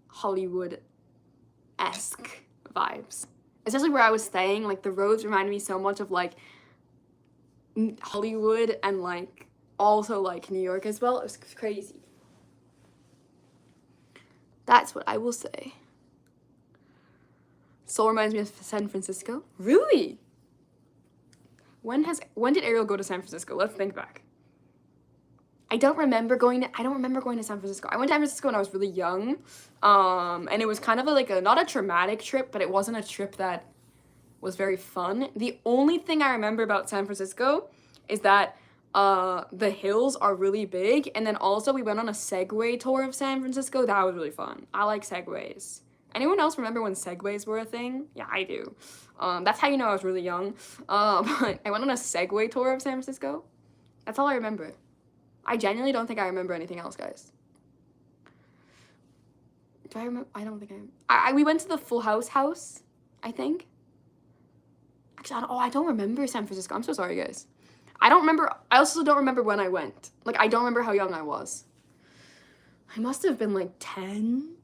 Hollywood-esque vibes. Especially where I was staying, like the roads reminded me so much of like Hollywood and like also like New York as well. It was crazy. That's what I will say. Seoul reminds me of San Francisco. Really? When did Ariel go to San Francisco? Let's think back. I don't remember going to San Francisco. I went to San Francisco when I was really young. And it was kind of not a traumatic trip, but it wasn't a trip that was very fun. The only thing I remember about San Francisco is that the hills are really big, and then also we went on a Segway tour of San Francisco. That was really fun. I like Segways. Anyone else remember when Segways were a thing? Yeah, I do. That's how you know I was really young. But I went on a Segway tour of San Francisco. That's all I remember. I genuinely don't think I remember anything else, guys. Do I remember? I don't think we went to the Full House house, I think. Actually, I don't remember San Francisco. I'm so sorry, guys. I don't remember. I also don't remember when I went. Like, I don't remember how young I was. I must have been like 10,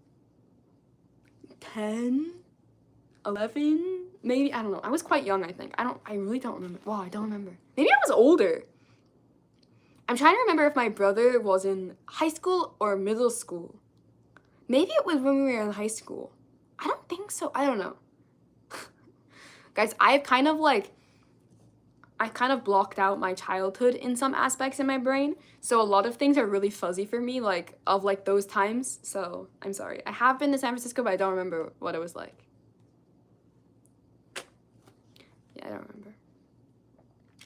11, maybe. I don't know. I was quite young, I think. I really don't remember. Wow, I don't remember. Maybe I was older. I'm trying to remember if my brother was in high school or middle school. Maybe it was when we were in high school. I don't think so. I don't know. Guys, I've kind of blocked out my childhood in some aspects in my brain. So a lot of things are really fuzzy for me, of those times. So I'm sorry. I have been to San Francisco, but I don't remember what it was like. Yeah, I don't remember.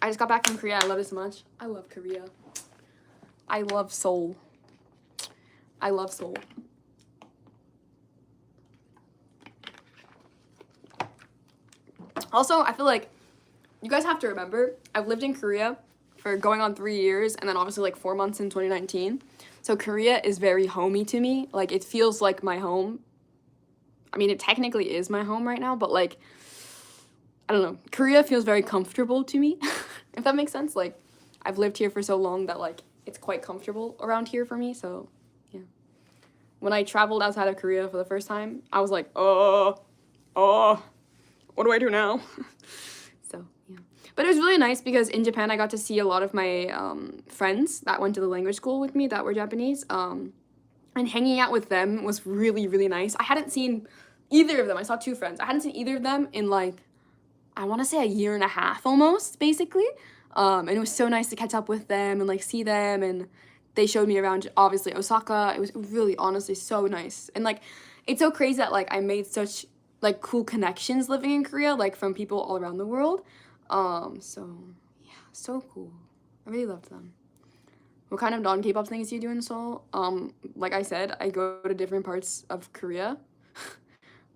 I just got back from Korea. I love it so much. I love Korea. I love Seoul. I love Seoul. Also, I feel like you guys have to remember, I've lived in Korea for going on 3 years, and then obviously 4 months in 2019. So Korea is very homey to me. Like, it feels like my home. I mean, it technically is my home right now, but I don't know. Korea feels very comfortable to me, if that makes sense. Like, I've lived here for so long that it's quite comfortable around here for me. So yeah. When I traveled outside of Korea for the first time, I was like, what do I do now? So yeah. But it was really nice because in Japan I got to see a lot of my friends that went to the language school with me that were Japanese. And hanging out with them was really, really nice. I hadn't seen either of them. I saw 2 friends. I hadn't seen either of them in I want to say a year and a half almost, basically. And it was so nice to catch up with them and see them, and they showed me around, obviously, Osaka. It was really, honestly, so nice. And it's so crazy that I made such cool connections living in Korea, from people all around the world. So yeah, so cool. I really loved them. What kind of non-K-pop things do you do in Seoul? Like I said, I go to different parts of Korea.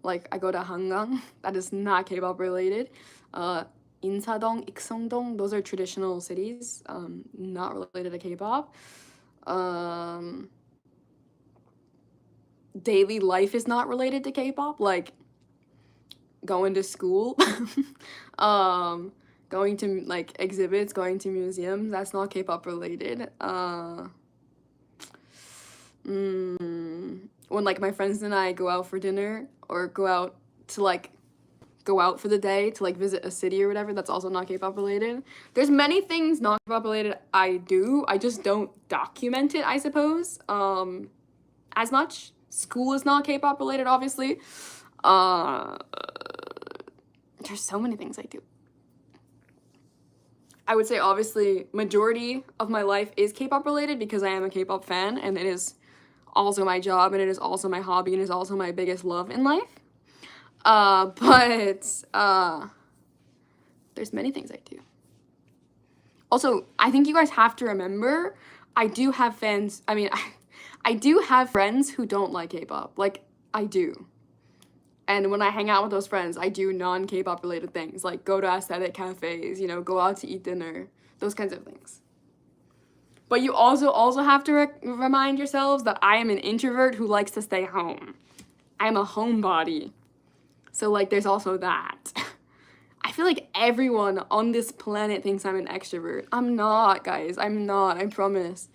I go to Hangang. That is not K-pop related. Insadong, Ikseongdong, those are traditional cities, not related to K-pop. Daily life is not related to K-pop, going to school, going to exhibits, going to museums, that's not K-pop related. When my friends and I go out for dinner or go out for the day to visit a city or whatever, that's also not K-pop related. There's many things not K-pop related I do. I just don't document it, I suppose, as much. School is not K-pop related, obviously. There's so many things I do. I would say, obviously, majority of my life is K-pop related because I am a K-pop fan, and it is also my job, and it is also my hobby, and it is also my biggest love in life. But there's many things I do. Also, I think you guys have to remember, I do have fans, I mean, I do have friends who don't like K-pop. Like, I do. And when I hang out with those friends, I do non-K-pop related things, like go to aesthetic cafes, you know, go out to eat dinner, those kinds of things. But you also have to remind yourselves that I am an introvert who likes to stay home. I'm a homebody. So, like, there's also that. I feel like everyone on this planet thinks I'm an extrovert. I'm not, guys. I'm not. I promise.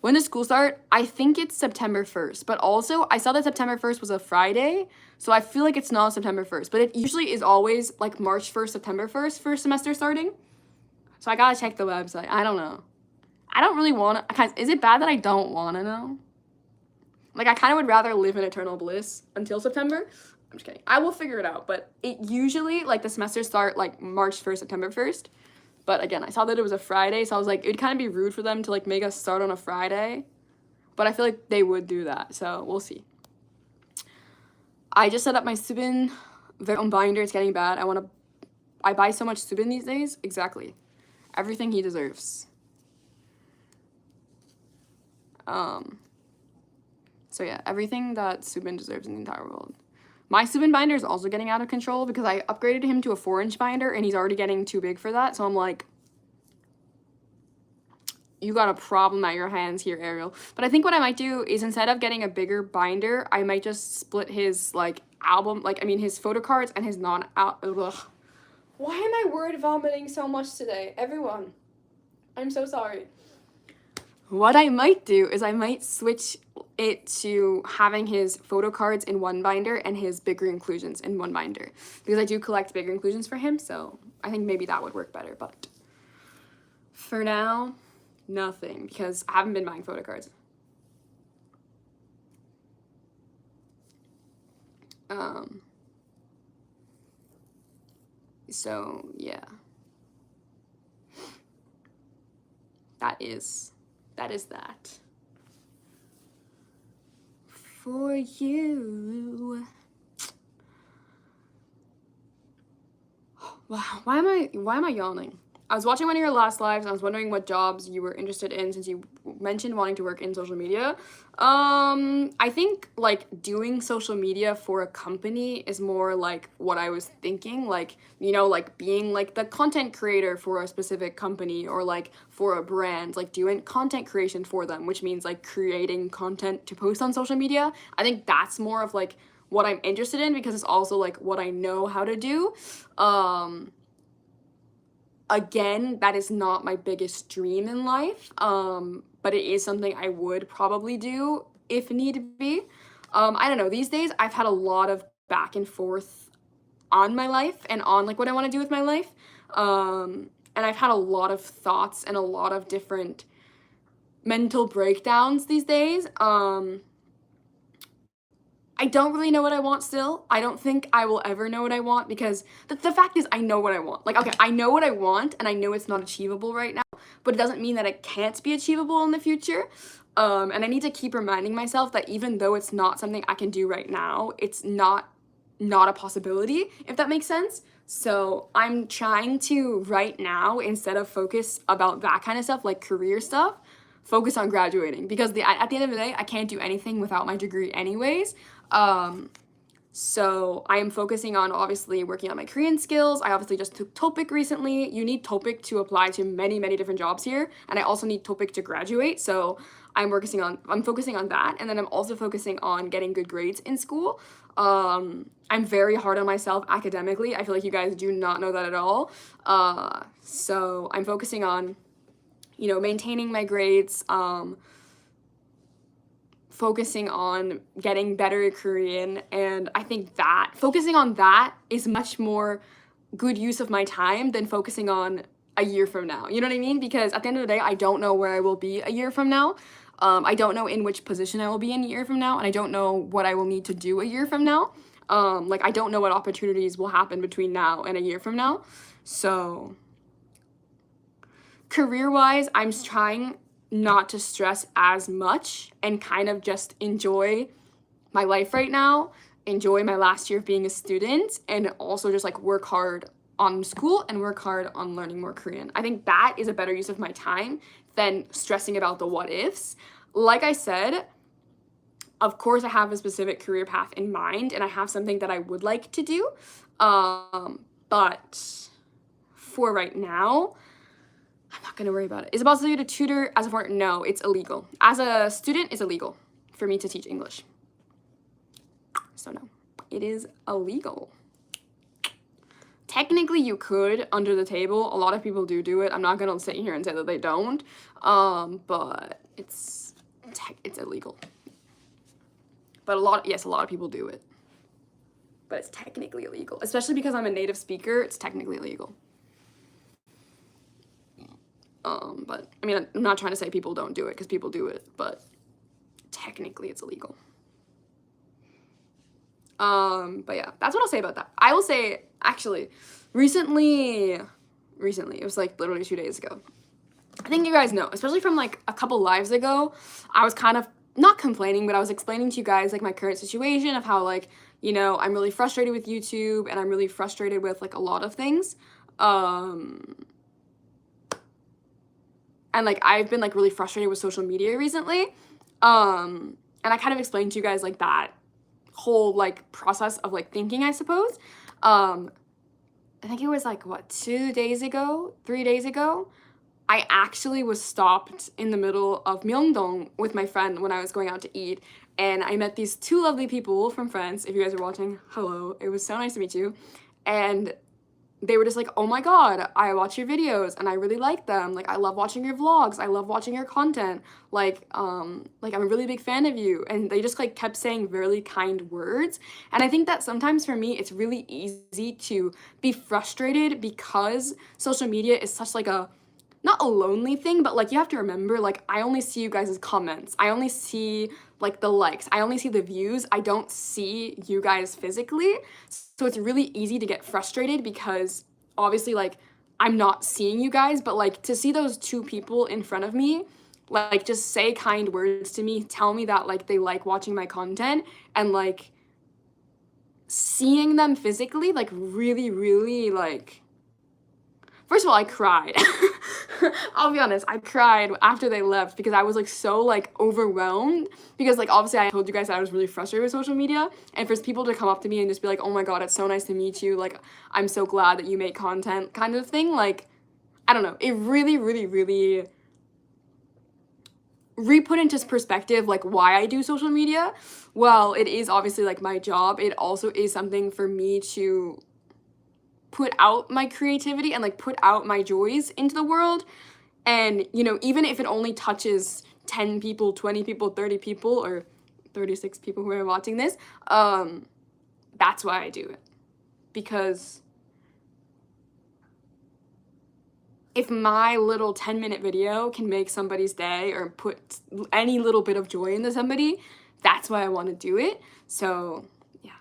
When does school start? I think it's September 1st. But also, I saw that September 1st was a Friday. So I feel like it's not September 1st. But it usually is always like March 1st, September 1st for semester starting. So I gotta check the website. I don't know. I don't really want to. Is it bad that I don't want to know? Like, I kind of would rather live in eternal bliss until September. I'm just kidding. I will figure it out. But it usually, like, the semesters start, like, March 1st, September 1st. But, again, I saw that it was a Friday, so I was like, it would kind of be rude for them to, like, make us start on a Friday. But I feel like they would do that, so we'll see. I just set up my Subin very own binder. It's getting bad. I buy so much Subin these days. Exactly. Everything he deserves. So yeah, everything that Subin deserves in the entire world. My Subin binder is also getting out of control because I upgraded him to a 4-inch binder and he's already getting too big for that. So I'm like, you got a problem at your hands here, Ariel. But I think what I might do is instead of getting a bigger binder, I might just split his like album, his photo cards and his Why am I word vomiting so much today? Everyone, I'm so sorry. What I might do is I might switch it to having his photo cards in one binder and his bigger inclusions in one binder. Because I do collect bigger inclusions for him, so I think maybe that would work better. But for now, nothing, because I haven't been buying photo cards. So, yeah. That is that. For you. Wow, why am I yawning? I was watching one of your last lives and I was wondering what jobs you were interested in since you mentioned wanting to work in social media. I think like doing social media for a company is more like what I was thinking, like, you know, like being like the content creator for a specific company or like for a brand, like doing content creation for them, which means like creating content to post on social media. I think that's more of like what I'm interested in because it's also like what I know how to do. Again, that is not my biggest dream in life, but it is something I would probably do if need be. I don't know, these days I've had a lot of back and forth on my life and on like what I want to do with my life. And I've had a lot of thoughts and a lot of different mental breakdowns these days. I don't really know what I want still. I don't think I will ever know what I want because the fact is I know what I want. Like, okay, I know what I want and I know it's not achievable right now, but it doesn't mean that it can't be achievable in the future. And I need to keep reminding myself that even though it's not something I can do right now, it's not a possibility, if that makes sense. So I'm trying to right now, instead of focus about that kind of stuff, like career stuff, focus on graduating because at the end of the day, I can't do anything without my degree anyways. So I am focusing on obviously working on my Korean skills. I obviously just took TOPIK recently. You need TOPIK to apply to many, many different jobs here. And I also need TOPIK to graduate. So I'm focusing on that. And then I'm also focusing on getting good grades in school. I'm very hard on myself academically. I feel like you guys do not know that at all. So I'm focusing on, you know, maintaining my grades, focusing on getting better at Korean, and I think that focusing on that is much more good use of my time than focusing on a year from now. You know what I mean? Because at the end of the day, I don't know where I will be a year from now. I don't know in which position I will be in a year from now, and I don't know what I will need to do a year from now. Like, I don't know what opportunities will happen between now and a year from now. So career-wise, I'm trying not to stress as much and kind of just enjoy my life right now, enjoy my last year of being a student, and also just like work hard on school and work hard on learning more Korean. I think that is a better use of my time than stressing about the what ifs. Like I said, of course I have a specific career path in mind and I have something that I would like to do. But for right now, I'm not gonna worry about it. Is it possible to tutor as a foreign? No, it's illegal. As a student, it's illegal for me to teach English. So no, it is illegal. Technically, you could under the table. A lot of people do it. I'm not gonna sit here and say that they don't. But it's illegal. But a lot of people do it. But it's technically illegal, especially because I'm a native speaker. It's technically illegal. But I mean, I'm not trying to say people don't do it because people do it, but technically it's illegal. But yeah, that's what I'll say about that. I will say, actually, recently, it was like literally 2 days ago. I think you guys know, especially from like a couple lives ago, I was kind of not complaining, but I was explaining to you guys like my current situation of how like, you know, I'm really frustrated with YouTube and I'm really frustrated with like a lot of things. And like I've been like really frustrated with social media recently. And I kind of explained to you guys like that whole like process of like thinking, I suppose. I think it was like what, 3 days ago, I actually was stopped in the middle of Myeongdong with my friend when I was going out to eat, and I met these 2 lovely people from France. If you guys are watching, hello, it was so nice to meet you. And they were just like, oh my god, I watch your videos and I really like them. Like, I love watching your vlogs. I love watching your content. Like I'm a really big fan of you. And they just like kept saying really kind words. And I think that sometimes for me, it's really easy to be frustrated because social media is such like a, not a lonely thing, but like you have to remember, like I only see you guys' comments. I only see like the likes. I only see the views. I don't see you guys physically. So it's really easy to get frustrated because obviously like I'm not seeing you guys, but like to see those 2 people in front of me, like just say kind words to me, tell me that like they like watching my content, and like seeing them physically like really like, first of all, I cried. I'll be honest, I cried after they left because I was like so like overwhelmed because like obviously I told you guys that I was really frustrated with social media, and for people to come up to me and just be like, oh my god, it's so nice to meet you, like I'm so glad that you make content kind of thing, like I don't know, it really re-put into perspective like why I do social media. Well, it is obviously like my job, it also is something for me to put out my creativity and like put out my joys into the world. And you know, even if it only touches 10 people, 20 people, 30 people, or 36 people who are watching this, that's why I do it. Because if my little 10-minute video can make somebody's day or put any little bit of joy into somebody, that's why I want to do it. So yeah,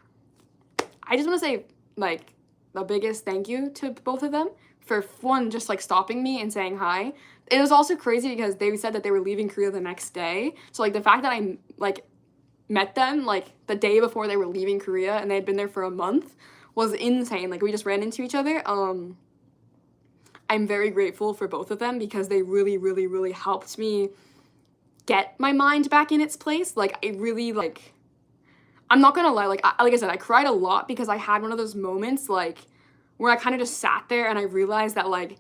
I just want to say like the biggest thank you to both of them for one, just like stopping me and saying hi. It was also crazy because they said that they were leaving Korea the next day. So like the fact that I like met them like the day before they were leaving Korea and they had been there for a month was insane. Like we just ran into each other. I'm very grateful for both of them because they really helped me get my mind back in its place. Like it really like, I'm not gonna lie, like I said, I cried a lot because I had one of those moments like where I kind of just sat there and I realized that like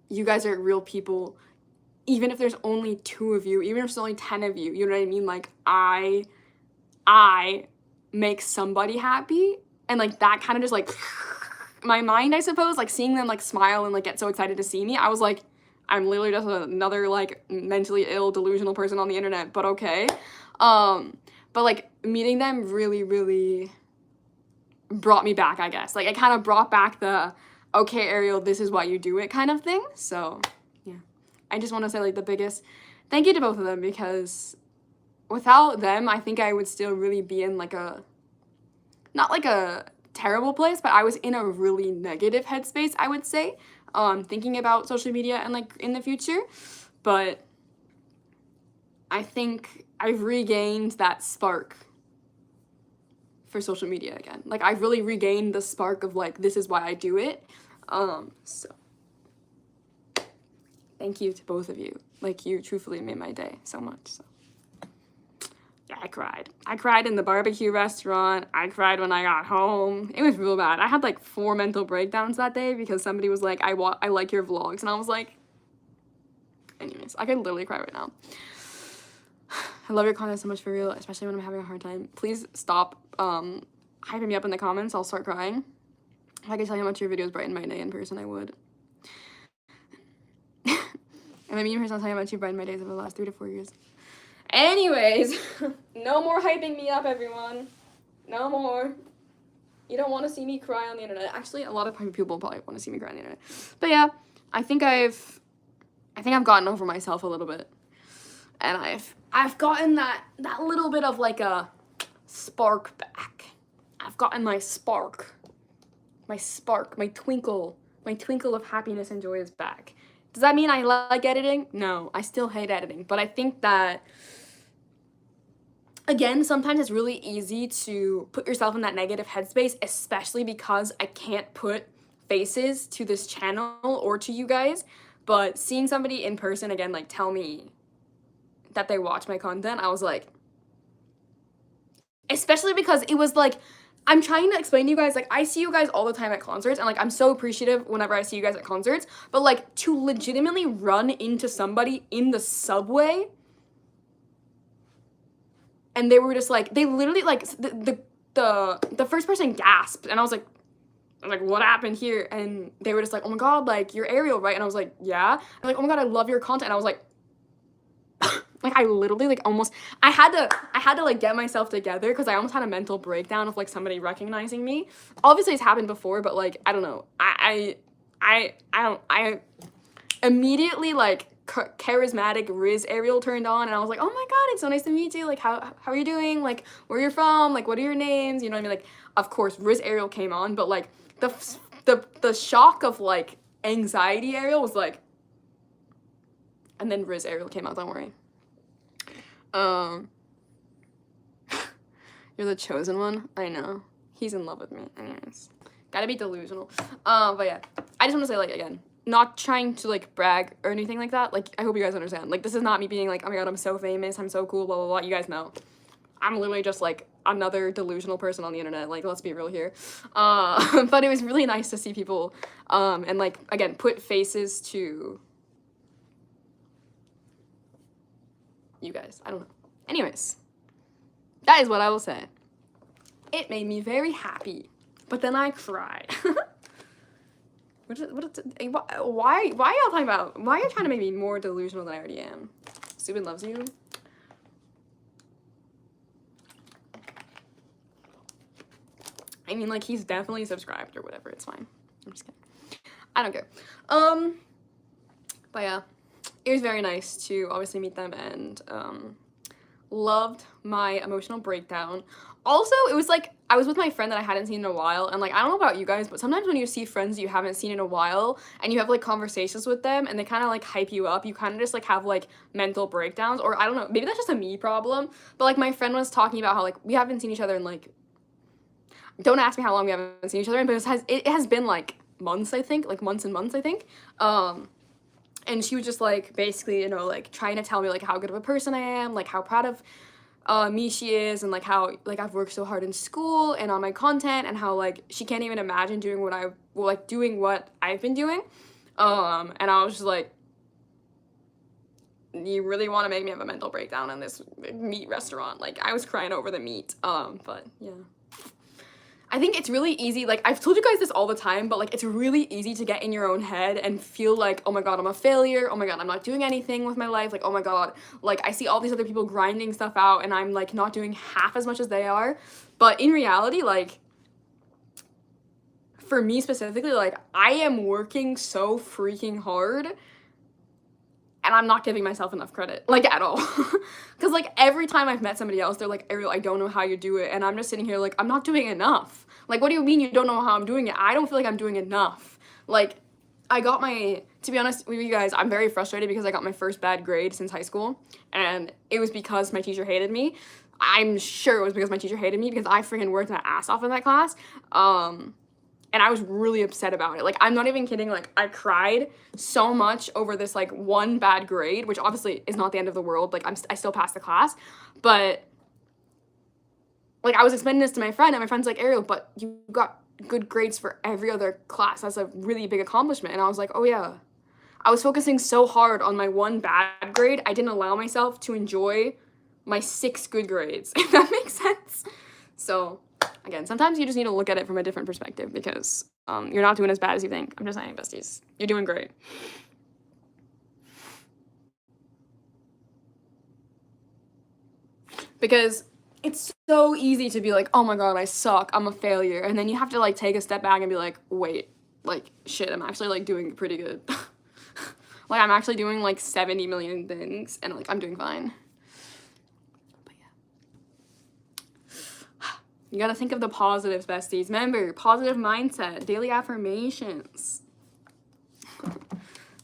you guys are real people, even if there's only 2 of you, even if there's only 10 of you, you know what I mean? Like I make somebody happy, and like that kind of just like my mind, I suppose, like seeing them like smile and like get so excited to see me, I was like, I'm literally just another like mentally ill delusional person on the internet, but okay. But like meeting them really brought me back, I guess. Like it kind of brought back the, okay, Ariel, this is why you do it kind of thing. So yeah, I just want to say like the biggest thank you to both of them, because without them, I think I would still really be in like a, not like a terrible place, but I was in a really negative headspace, I would say, thinking about social media and like in the future. But I think I've regained that spark for social media again. Like I've really regained the spark of like, this is why I do it. So thank you to both of you. Like, you truthfully made my day so much. So. Yeah, I cried. I cried in the barbecue restaurant. I cried when I got home. It was real bad. I had like 4 mental breakdowns that day because somebody was like, I like your vlogs. And I was like, anyways, I could literally cry right now. I love your content so much, for real, especially when I'm having a hard time. Please stop hyping me up in the comments. I'll start crying. If I could tell you how much your videos brighten my day in person, I would. And I mean, in person, I'll tell you how much you brighten my days over the last 3 to 4 years. Anyways, no more hyping me up, everyone. No more. You don't want to see me cry on the internet. Actually, a lot of people probably want to see me cry on the internet. But yeah, I think I've gotten over myself a little bit. And I've gotten that little bit of like a spark back. I've gotten my spark, my twinkle of happiness and joy is back. Does that mean I like editing? No, I still hate editing. But I think that, again, sometimes it's really easy to put yourself in that negative headspace, especially because I can't put faces to this channel or to you guys. But seeing somebody in person, again, like, tell me that they watch my content, I was like, especially because it was like, I'm trying to explain to you guys, like, I see you guys all the time at concerts, and, like, I'm so appreciative whenever I see you guys at concerts, but, like, to legitimately run into somebody in the subway, and they were just, like, they literally, like, the first person gasped, and I was like, what happened here? And they were just like, oh my god, like, you're Ariel, right? And I was like, yeah. And like, oh my god, I love your content. And I was like, like, I literally, like, almost, I had to, like, get myself together, because I almost had a mental breakdown of, like, somebody recognizing me. Obviously, it's happened before, but, like, I don't know. I immediately, like, charismatic Riz Ariel turned on, and I was like, oh my god, it's so nice to meet you. Like, how are you doing? Like, where you're from? Like, what are your names? You know what I mean? Like, of course, Riz Ariel came on, but, like, the shock of, like, anxiety Ariel was, like, and then Riz Ariel came out, don't worry. You're the chosen one. I know. He's in love with me. Anyways, gotta be delusional. But yeah, I just want to say, like, again, not trying to, like, brag or anything like that. Like, I hope you guys understand. Like, this is not me being like, oh my god, I'm so famous, I'm so cool, blah, blah, blah. You guys know. I'm literally just, like, another delusional person on the internet. Like, let's be real here. But it was really nice to see people, and, like, again, put faces to you guys. I don't know. Anyways, that is what I will say. It made me very happy, but then I cried. Why are y'all talking about? Why are you trying to make me more delusional than I already am? Subin loves you. I mean, like, he's definitely subscribed or whatever. It's fine. I'm just kidding. I don't care. But yeah, it was very nice to obviously meet them, and loved my emotional breakdown. Also, it was like, I was with my friend that I hadn't seen in a while, and, like, I don't know about you guys, but sometimes when you see friends you haven't seen in a while, and you have, like, conversations with them, and they kind of, like, hype you up, you kind of just, like, have, like, mental breakdowns, or I don't know, maybe that's just a me problem, but, like, my friend was talking about how, like, we haven't seen each other in, like, don't ask me how long we haven't seen each other in, but it has been, like, months, I think, like, months and months, I think, and she was just, like, basically, you know, like, trying to tell me, like, how good of a person I am, like, how proud of me she is, and, like, how, like, I've worked so hard in school and on my content, and how, like, she can't even imagine doing what I've been doing, and I was just like, you really want to make me have a mental breakdown in this meat restaurant? Like, I was crying over the meat, but, yeah. I think it's really easy, like, I've told you guys this all the time, but, like, it's really easy to get in your own head and feel like, oh my god, I'm a failure, oh my god, I'm not doing anything with my life, like, oh my god, like, I see all these other people grinding stuff out, and I'm, like, not doing half as much as they are, but in reality, like, for me specifically, like, I am working so freaking hard, and I'm not giving myself enough credit, like, at all. Because, like, every time I've met somebody else, they're like, Ariel, I don't know how you do it, and I'm just sitting here like, I'm not doing enough. Like, what do you mean you don't know how I'm doing it? I don't feel like I'm doing enough. Like, I got my, to be honest with you guys, I'm very frustrated because I got my first bad grade since high school, and it was because my teacher hated me. I'm sure it was because my teacher hated me, because I freaking worked my ass off in that class. And I was really upset about it. Like, I'm not even kidding. Like, I cried so much over this, like, one bad grade, which obviously is not the end of the world. Like, I still passed the class. But, like, I was explaining this to my friend, and my friend's like, Ariel, but you got good grades for every other class. That's a really big accomplishment. And I was like, oh, yeah. I was focusing so hard on my one bad grade, I didn't allow myself to enjoy my 6 good grades, if that makes sense. So, again, sometimes you just need to look at it from a different perspective because you're not doing as bad as you think. I'm just saying, besties. You're doing great. Because it's so easy to be like, oh my god, I suck, I'm a failure. And then you have to, like, take a step back and be like, wait, like, shit, I'm actually, like, doing pretty good. Like, I'm actually doing, like, 70 million things, and, like, I'm doing fine. But, yeah. You gotta think of the positives, besties. Remember, positive mindset, daily affirmations. But,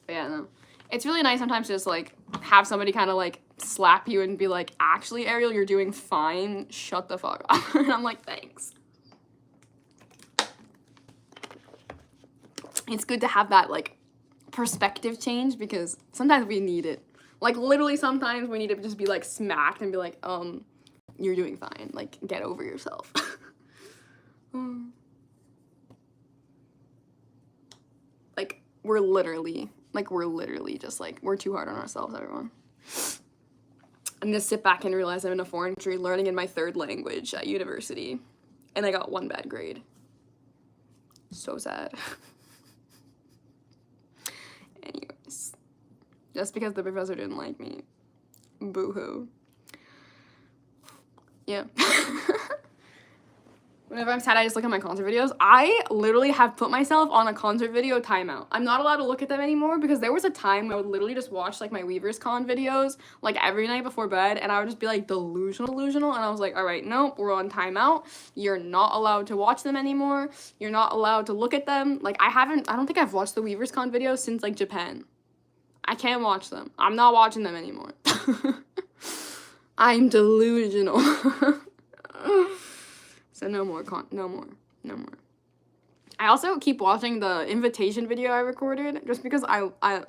yeah, no. It's really nice sometimes to just, like, have somebody kind of, like, slap you and be like, actually, Ariel, you're doing fine. Shut the fuck up. And I'm like, thanks. It's good to have that, like, perspective change because sometimes we need it. Like, literally sometimes we need to just be, like, smacked and be like, you're doing fine. Like, get over yourself. Like, we're literally just, like, we're too hard on ourselves, everyone. I'm gonna sit back and realize I'm in a foreign country learning in my 3rd language at university. And I got 1 bad grade. So sad. Anyways, just because the professor didn't like me. Boo-hoo. Yeah. Whenever I'm sad, I just look at my concert videos. I literally have put myself on a concert video timeout. I'm not allowed to look at them anymore because there was a time I would literally just watch, like, my Weavers Con videos, like, every night before bed, and I would just be, like, delusional, and I was like, all right, nope, we're on timeout. You're not allowed to watch them anymore. You're not allowed to look at them. Like, I don't think I've watched the Weavers Con videos since, like, Japan. I can't watch them. I'm not watching them anymore. I'm delusional. So no more. I also keep watching the invitation video I recorded just because guys, I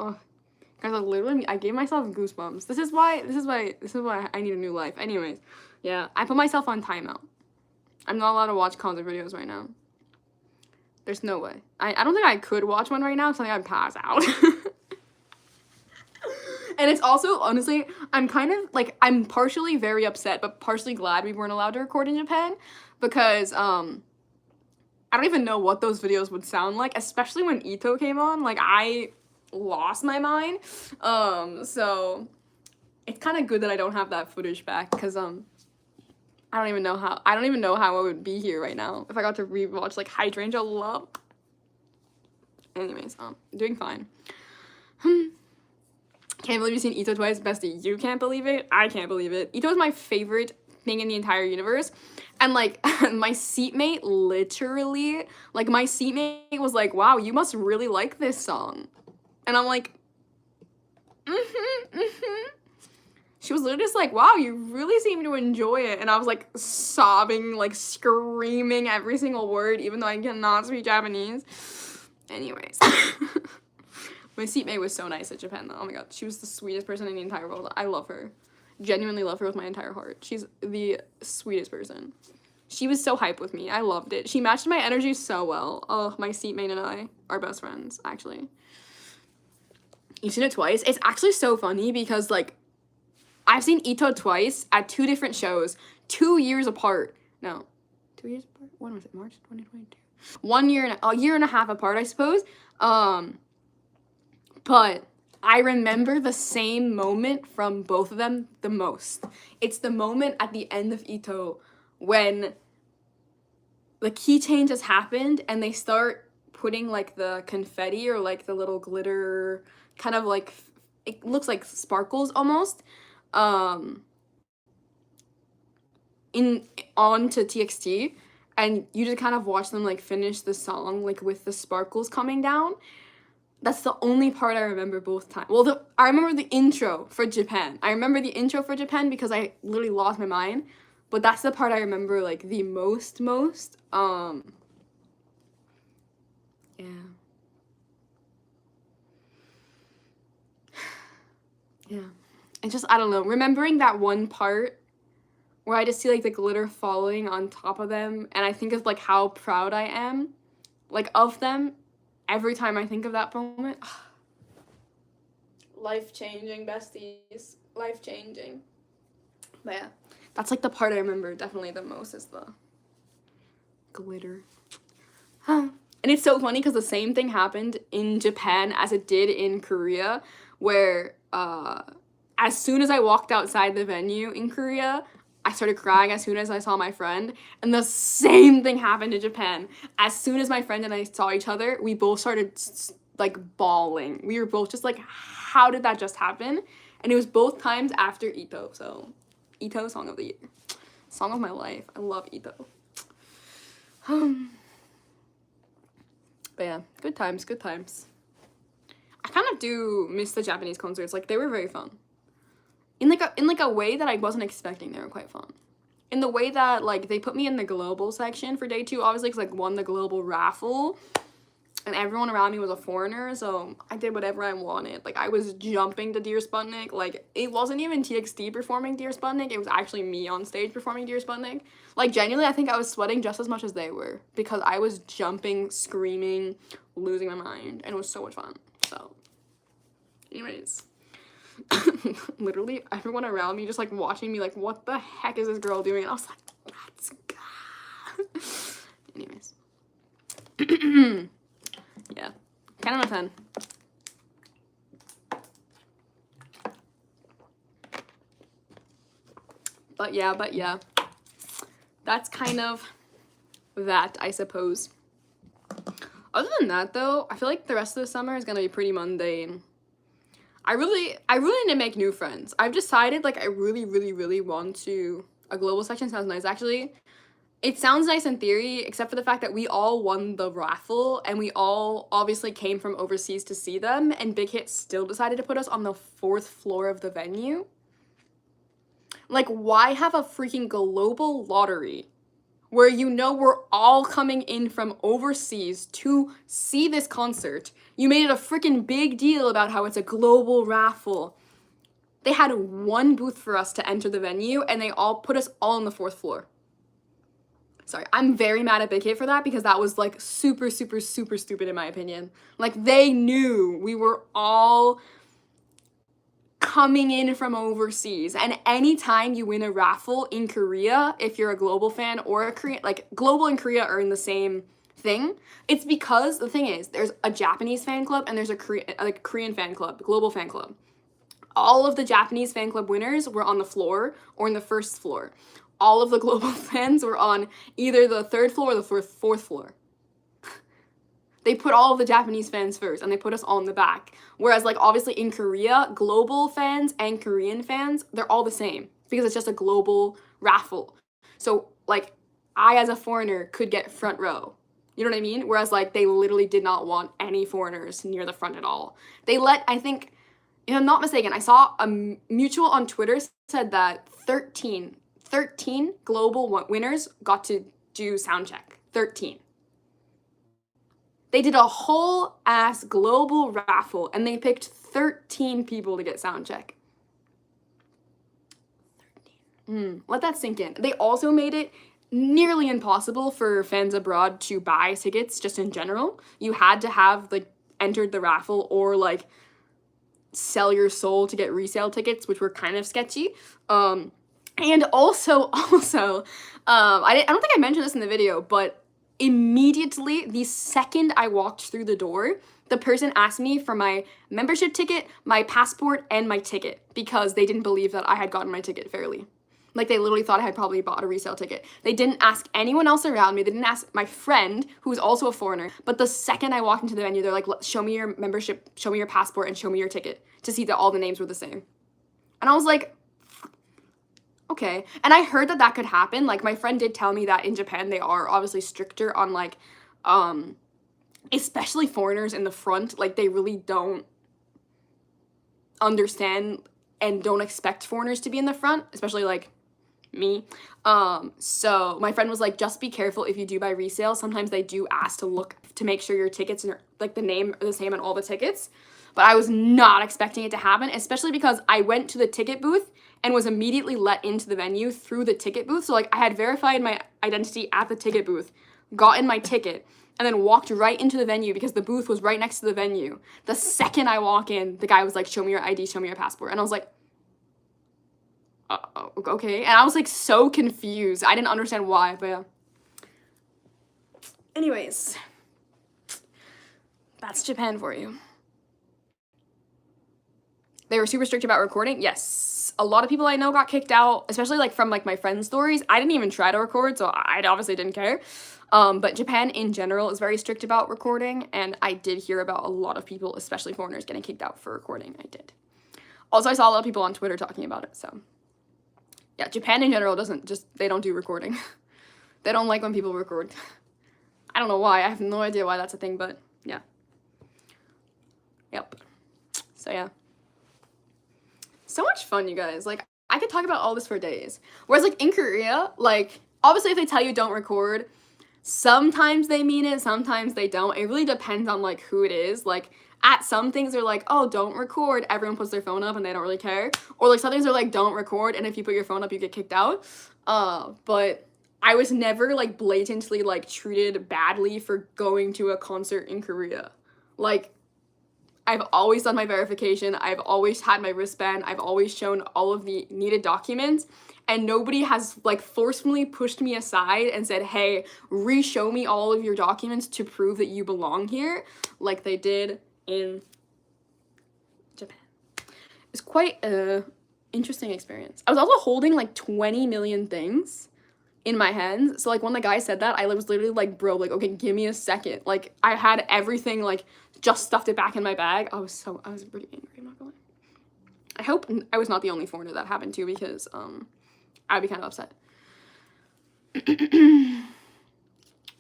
gave myself goosebumps. This is why I need a new life. Anyways, yeah, I put myself on timeout. I'm not allowed to watch concert videos right now. There's no way. I don't think I could watch one right now because I think I'd pass out. And it's also, honestly, I'm kind of, like, I'm partially very upset, but partially glad we weren't allowed to record in Japan, because, I don't even know what those videos would sound like, especially when Ito came on. Like, I lost my mind, so it's kind of good that I don't have that footage back, because, I don't even know how I would be here right now if I got to rewatch, like, Hydrangea Love. Anyways, doing fine. Can't believe you've seen Ito twice, bestie. You can't believe it? I can't believe it. Ito is my favorite thing in the entire universe. And, like, my seatmate literally, like, my seatmate was like, wow, you must really like this song. And I'm like, She was literally just like, wow, you really seem to enjoy it. And I was, like, sobbing, like, screaming every single word, even though I cannot speak Japanese. Anyways. My seatmate was so nice at Japan, though. Oh my god, she was the sweetest person in the entire world. I love her. Genuinely love her with my entire heart. She's the sweetest person. She was so hype with me. I loved it. She matched my energy so well. Oh, my seatmate and I are best friends, actually. You've seen it twice? It's actually so funny because, like, I've seen Ito twice at 2 different shows, 2 years apart. No, 2 years apart? When was it? March 2022? 1 year and a year and a half apart, I suppose. But I remember the same moment from both of them the most. It's the moment at the end of Ito when the key change has happened and they start putting, like, the confetti or, like, the little glitter, kind of, like, it looks like sparkles almost, onto TXT, and you just kind of watch them, like, finish the song, like, with the sparkles coming down. That's the only part I remember both times. Well, I remember the intro for Japan. I remember the intro for Japan because I literally lost my mind. But that's the part I remember, like, the most. Yeah. Yeah. And just, I don't know, remembering that one part where I just see like the glitter falling on top of them, and I think of like how proud I am, like of them, every time I think of that moment. Life-changing, besties. Life-changing. But yeah, that's like the part I remember definitely the most is the glitter. Huh. And it's so funny because the same thing happened in Japan as it did in Korea, where as soon as I walked outside the venue in Korea, I started crying as soon as I saw my friend. And the same thing happened in Japan. As soon as my friend and I saw each other, we both started like bawling. We were both just like, how did that just happen? And it was both times after Ito. So Ito, song of the year. Song of my life. I love Ito. But yeah, good times, good times. I kind of do miss the Japanese concerts. Like, they were very fun. In like a way that I wasn't expecting. They were quite fun. In the way that, like, they put me in the global section for day 2, obviously, because, like, won the global raffle. And everyone around me was a foreigner, so I did whatever I wanted. Like, I was jumping to Dear Sputnik. Like, it wasn't even TXT performing Dear Sputnik. It was actually me on stage performing Dear Sputnik. Like, genuinely, I think I was sweating just as much as they were. Because I was jumping, screaming, losing my mind. And it was so much fun. So, anyways. Literally, everyone around me just, like, watching me, like, what the heck is this girl doing? And I was like, let's go. Anyways. Yeah, 10 out of 10. But yeah. That's kind of that, I suppose. Other than that, though, I feel like the rest of the summer is gonna be pretty mundane. I really need to make new friends. I've decided, like, I really want to... A global section sounds nice, actually. It sounds nice in theory, except for the fact that we all won the raffle, and we all obviously came from overseas to see them, and Big Hit still decided to put us on the 4th floor of the venue. Like, why have a freaking global lottery where you know we're all coming in from overseas to see this concert? You made it a freaking big deal about how it's a global raffle. They had one booth for us to enter the venue, and they all put us all on the 4th floor. Sorry, I'm very mad at Big Hit for that because that was, like, super stupid in my opinion. Like, they knew we were all coming in from overseas. And anytime you win a raffle in Korea, if you're a global fan or a Korean, like, global and Korea are in the same thing. It's because the thing is, there's a Japanese fan club and there's a Korean fan club, global fan club. All of the Japanese fan club winners were on the floor or in the 1st floor. All of the global fans were on either the 3rd floor or the 4th floor. They put all of the Japanese fans first, and they put us all in the back. Whereas, like, obviously in Korea, global fans and Korean fans, they're all the same. Because it's just a global raffle. So, like, I as a foreigner could get front row. You know what I mean? Whereas, like, they literally did not want any foreigners near the front at all. They let, I think, if I'm not mistaken, I saw a mutual on Twitter said that 13 global winners got to do sound check. 13. They did a whole ass global raffle and they picked 13 people to get sound check. 13. Let that sink in. They also made it nearly impossible for fans abroad to buy tickets just in general. You had to have, like, entered the raffle or, like, sell your soul to get resale tickets, which were kind of sketchy. And also, I don't think I mentioned this in the video, but immediately, the second I walked through the door, the person asked me for my membership ticket, my passport, and my ticket, because they didn't believe that I had gotten my ticket fairly. Like, they literally thought I had probably bought a resale ticket. They didn't ask anyone else around me. They didn't ask my friend, who was also a foreigner. But the second I walked into the venue, they're like, show me your membership, show me your passport, and show me your ticket to see that all the names were the same. And I was like, okay. And I heard that could happen. Like, my friend did tell me that in Japan, they are obviously stricter on, like, especially foreigners in the front. Like, they really don't understand and don't expect foreigners to be in the front, especially, like, me. So my friend was like, just be careful if you do buy resale. Sometimes they do ask to look to make sure your tickets and like the name are the same on all the tickets. But I was not expecting it to happen, especially because I went to the ticket booth and was immediately let into the venue through the ticket booth. So like I had verified my identity at the ticket booth, gotten my ticket, and then walked right into the venue because the booth was right next to the venue. The second I walk in, the guy was like, show me your ID, show me your passport. And I was like, okay. And I was like so confused. I didn't understand why, but yeah. Anyways, that's Japan for you. They were super strict about recording. Yes. A lot of people I know got kicked out, especially like from like my friends' stories. I didn't even try to record, so I obviously didn't care. But Japan in general is very strict about recording, and I did hear about a lot of people, especially foreigners, getting kicked out for recording. I did. Also, I saw a lot of people on Twitter talking about it, so. Yeah, Japan in general they don't do recording. They don't like when people record. I don't know why. I have no idea why that's a thing, but yeah. Yep. So yeah. So much fun, you guys. Like, I could talk about all this for days. Whereas, like, in Korea, like, obviously if they tell you don't record, sometimes they mean it, sometimes they don't. It really depends on, like, who it is. Like, at some things they're like, oh, don't record. Everyone puts their phone up and they don't really care. Or, like, some things are like, don't record, and if you put your phone up, you get kicked out. But I was never, like, blatantly, like, treated badly for going to a concert in Korea. Like, I've always done my verification. I've always had my wristband. I've always shown all of the needed documents. And nobody has, like, forcefully pushed me aside and said, hey, re-show me all of your documents to prove that you belong here, like they did in Japan. It's quite a interesting experience. I was also holding, like, 20 million things in my hands. So, like, when the guy said that, I was literally like, bro, like, okay, give me a second. Like, I had everything, like, just stuffed it back in my bag. I was pretty angry, I'm not gonna lie. I hope I was not the only foreigner that happened to, because, I'd be kind of upset.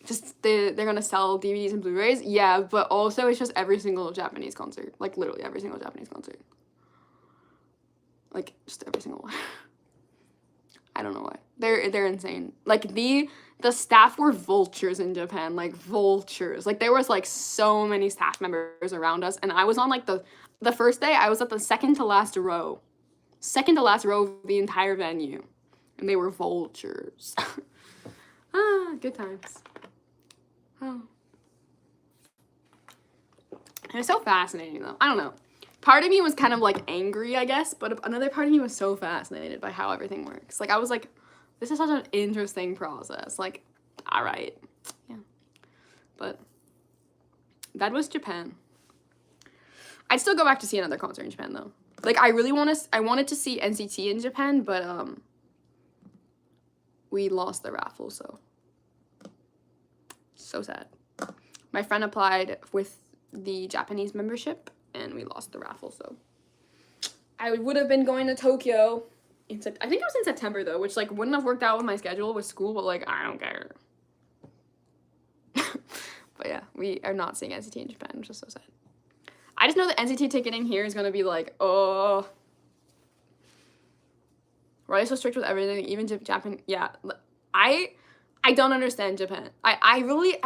Just, they're gonna sell DVDs and Blu-rays, yeah, but also it's just every single Japanese concert. Like, literally every single Japanese concert. Like, just every single one. I don't know why. They're insane. Like, the staff were vultures in Japan, like, vultures. Like, there was, like, so many staff members around us, and I was on, like, the first day, I was at the second to last row. Second to last row of the entire venue. And they were vultures. Good times. Oh. It was so fascinating, though. I don't know. Part of me was kind of, like, angry, I guess, but another part of me was so fascinated by how everything works. Like, I was like, this is such an interesting process. Like, all right. Yeah. But that was Japan. I'd still go back to see another concert in Japan, though. Like, I wanted to see NCT in Japan, but, we lost the raffle, so sad. My friend applied with the Japanese membership, and we lost the raffle, so I would have been going to Tokyo I think it was in September, though, which, like, wouldn't have worked out with my schedule with school, but, like, I don't care. But yeah, we are not seeing NCT in Japan, which is so sad. I just know that NCT ticketing here is gonna be like, oh, why are you so strict with everything? Even Japan, yeah. I don't understand Japan. I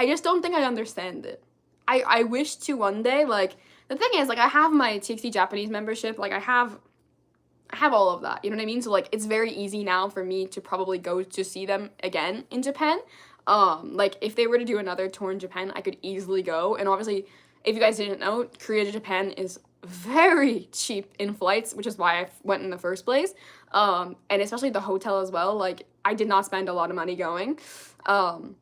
just don't think I understand it. I wish to one day, like, the thing is, like, I have my TXT Japanese membership, like, I have all of that, you know what I mean? So, like, it's very easy now for me to probably go to see them again in Japan. Like, if they were to do another tour in Japan, I could easily go, and obviously, if you guys didn't know, Korea to Japan is very cheap in flights, which is why I went in the first place, and especially the hotel as well. Like, I did not spend a lot of money going, so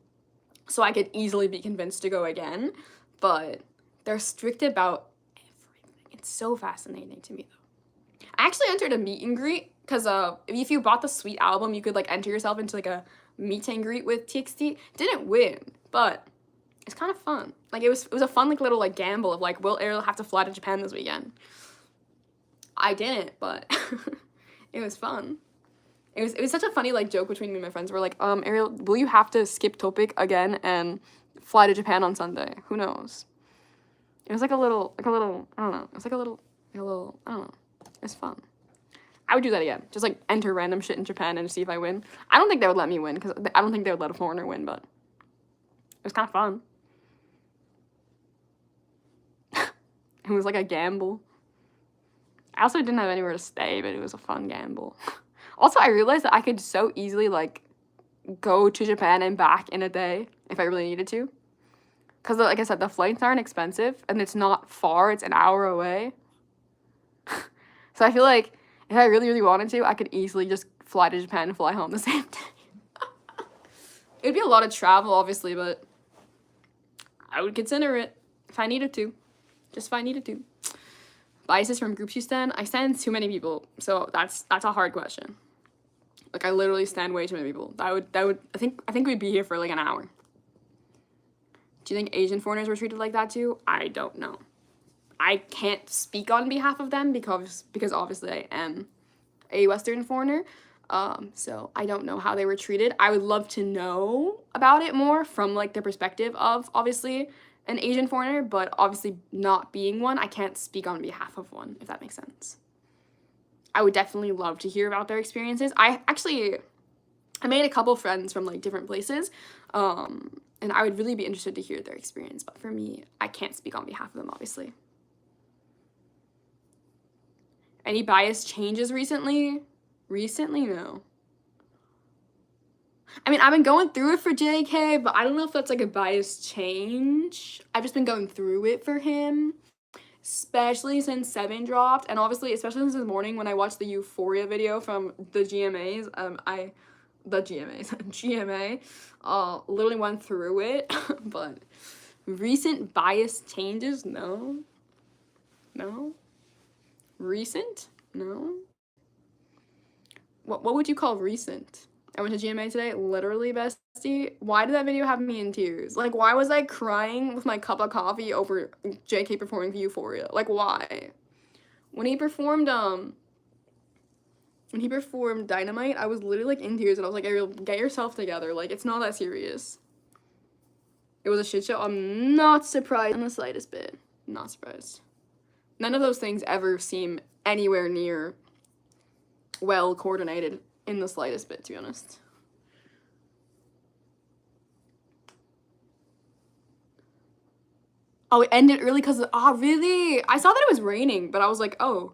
I could easily be convinced to go again, but they're strict about everything. It's so fascinating to me, though. I actually entered a meet and greet, because if you bought the Sweet album, you could, like, enter yourself into, like, a meet and greet with TXT. Didn't win, but it's kind of fun. Like, it was a fun, like, little, like, gamble of, like, will Ariel have to fly to Japan this weekend? I didn't, but it was fun. It was such a funny, like, joke between me and my friends. We're like, Ariel, will you have to skip Topic again and fly to Japan on Sunday? Who knows? It was like a little, I don't know. It was like a little, I don't know. It's fun. I would do that again. Just like enter random shit in Japan and see if I win. I don't think they would let me win because I don't think they would let a foreigner win, but it was kind of fun. It was like a gamble. I also didn't have anywhere to stay, but it was a fun gamble. Also, I realized that I could so easily like go to Japan and back in a day if I really needed to. Because like I said, the flights aren't expensive and it's not far, it's an hour away. So I feel like if I really, really wanted to, I could easily just fly to Japan and fly home the same day. It'd be a lot of travel, obviously, but I would consider it if I needed to. Just if I needed to. Biases from groups you stan? I stan too many people, so that's a hard question. Like I literally stan way too many people. I think we'd be here for like an hour. Do you think Asian foreigners were treated like that too? I don't know. I can't speak on behalf of them because obviously I am a Western foreigner. So I don't know how they were treated. I would love to know about it more from like the perspective of obviously an Asian foreigner, but obviously not being one, I can't speak on behalf of one, if that makes sense. I would definitely love to hear about their experiences. I made a couple friends from like different places, and I would really be interested to hear their experience, but for me, I can't speak on behalf of them, obviously. Any bias changes recently? Recently, no. I mean, I've been going through it for JK, but I don't know if that's like a bias change. I've just been going through it for him, especially since 7 dropped, and obviously, especially since this morning when I watched the Euphoria video from the GMAs, GMA, literally went through it, but recent bias changes, no. Recent? No. What would you call recent? I went to GMA today, literally, bestie. Why did that video have me in tears? Like, why was I crying with my cup of coffee over JK performing Euphoria? Like, why? When he performed Dynamite, I was literally, like, in tears, and I was like, Ariel, get yourself together. Like, it's not that serious. It was a shit show. I'm not surprised in the slightest bit. Not surprised. None of those things ever seem anywhere near well coordinated in the slightest bit, to be honest. Oh, it ended early because really? I saw that it was raining, but I was like, oh.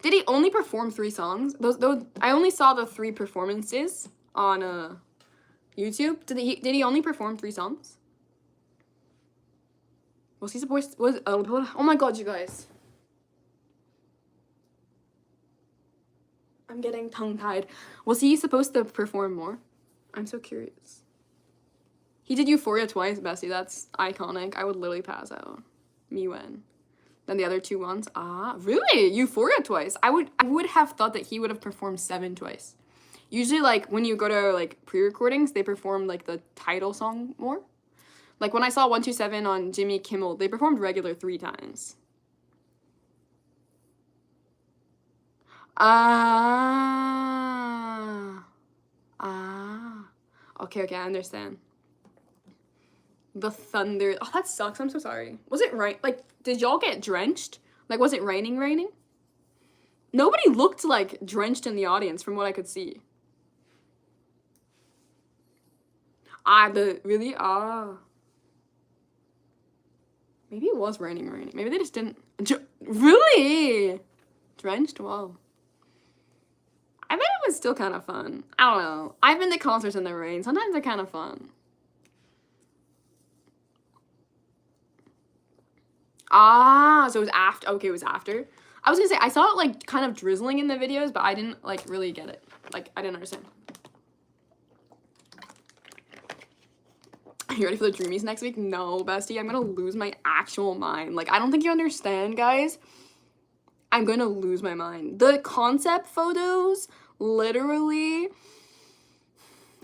Did he only perform 3 songs? Those I only saw the 3 performances on YouTube. Did he only perform 3 songs? Was he supposed to, oh my god, you guys. I'm getting tongue-tied. Was he supposed to perform more? I'm so curious. He did Euphoria twice, Bessie. That's iconic. I would literally pass out. Miwen. Then the other 2 ones. Ah, really? Euphoria twice. I would have thought that he would have performed 7 twice. Usually, like, when you go to, like, pre-recordings, they perform, like, the title song more. Like, when I saw 127 on Jimmy Kimmel, they performed regular 3 times. Okay, I understand. The thunder. Oh, that sucks. I'm so sorry. Was it right? Like, did y'all get drenched? Like, was it raining? Nobody looked, like, drenched in the audience from what I could see. Really? Maybe it was raining. Maybe they just didn't. Really? Drenched? Wow. I bet it was still kind of fun. I don't know. I've been to concerts in the rain. Sometimes they're kind of fun. So it was after. Okay, it was after. I was gonna say, I saw it, like, kind of drizzling in the videos, but I didn't, like, really get it. Like, I didn't understand. You ready for the Dreamies next week? No, bestie. I'm gonna lose my actual mind. Like, I don't think you understand, guys. I'm gonna lose my mind. The concept photos, literally,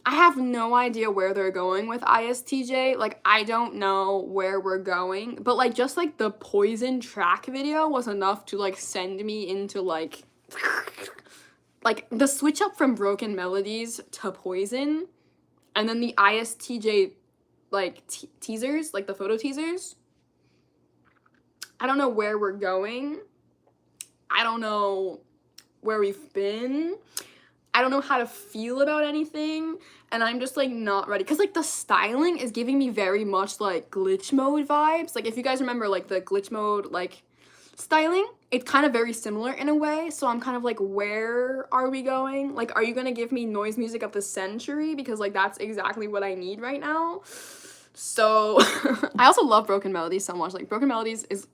I have no idea where they're going with ISTJ. Like, I don't know where we're going. But, like, just, like, the Poison track video was enough to, like, send me into, like, the switch up from Broken Melodies to Poison. And then the ISTJ, like, teasers, like, the photo teasers. I don't know where we're going. I don't know where we've been. I don't know how to feel about anything, and I'm just like not ready because like the styling is giving me very much like Glitch Mode vibes. Like if you guys remember like the Glitch Mode like styling, it's kind of very similar in a way. So I'm kind of like, where are we going? Like, are you gonna give me noise music of the century? Because like that's exactly what I need right now. So I also love Broken Melodies so much. Like Broken Melodies is,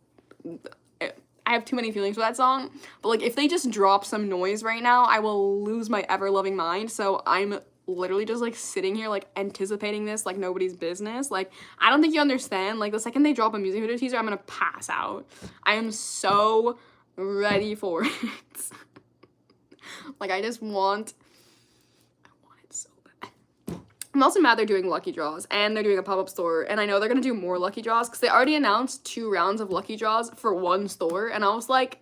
I have too many feelings for that song, but like if they just drop some noise right now, I will lose my ever-loving mind. So I'm literally just like sitting here like anticipating this like nobody's business. Like I don't think you understand. Like the second they drop a music video teaser, I'm gonna pass out. I am so ready for it. Like I want it so bad. I'm also mad they're doing lucky draws and they're doing a pop-up store, and I know they're gonna do more lucky draws because they already announced 2 rounds of lucky draws for one store, and I was like,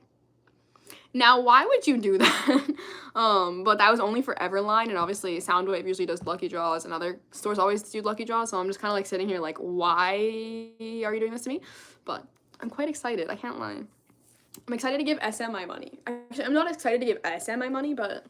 now why would you do that? But that was only for Everline, and obviously Soundwave usually does lucky draws and other stores always do lucky draws, so I'm just kind of like sitting here like, why are you doing this to me? But I'm quite excited, I can't lie. I'm excited to give SM my money. Actually, I'm not excited to give SM my money, but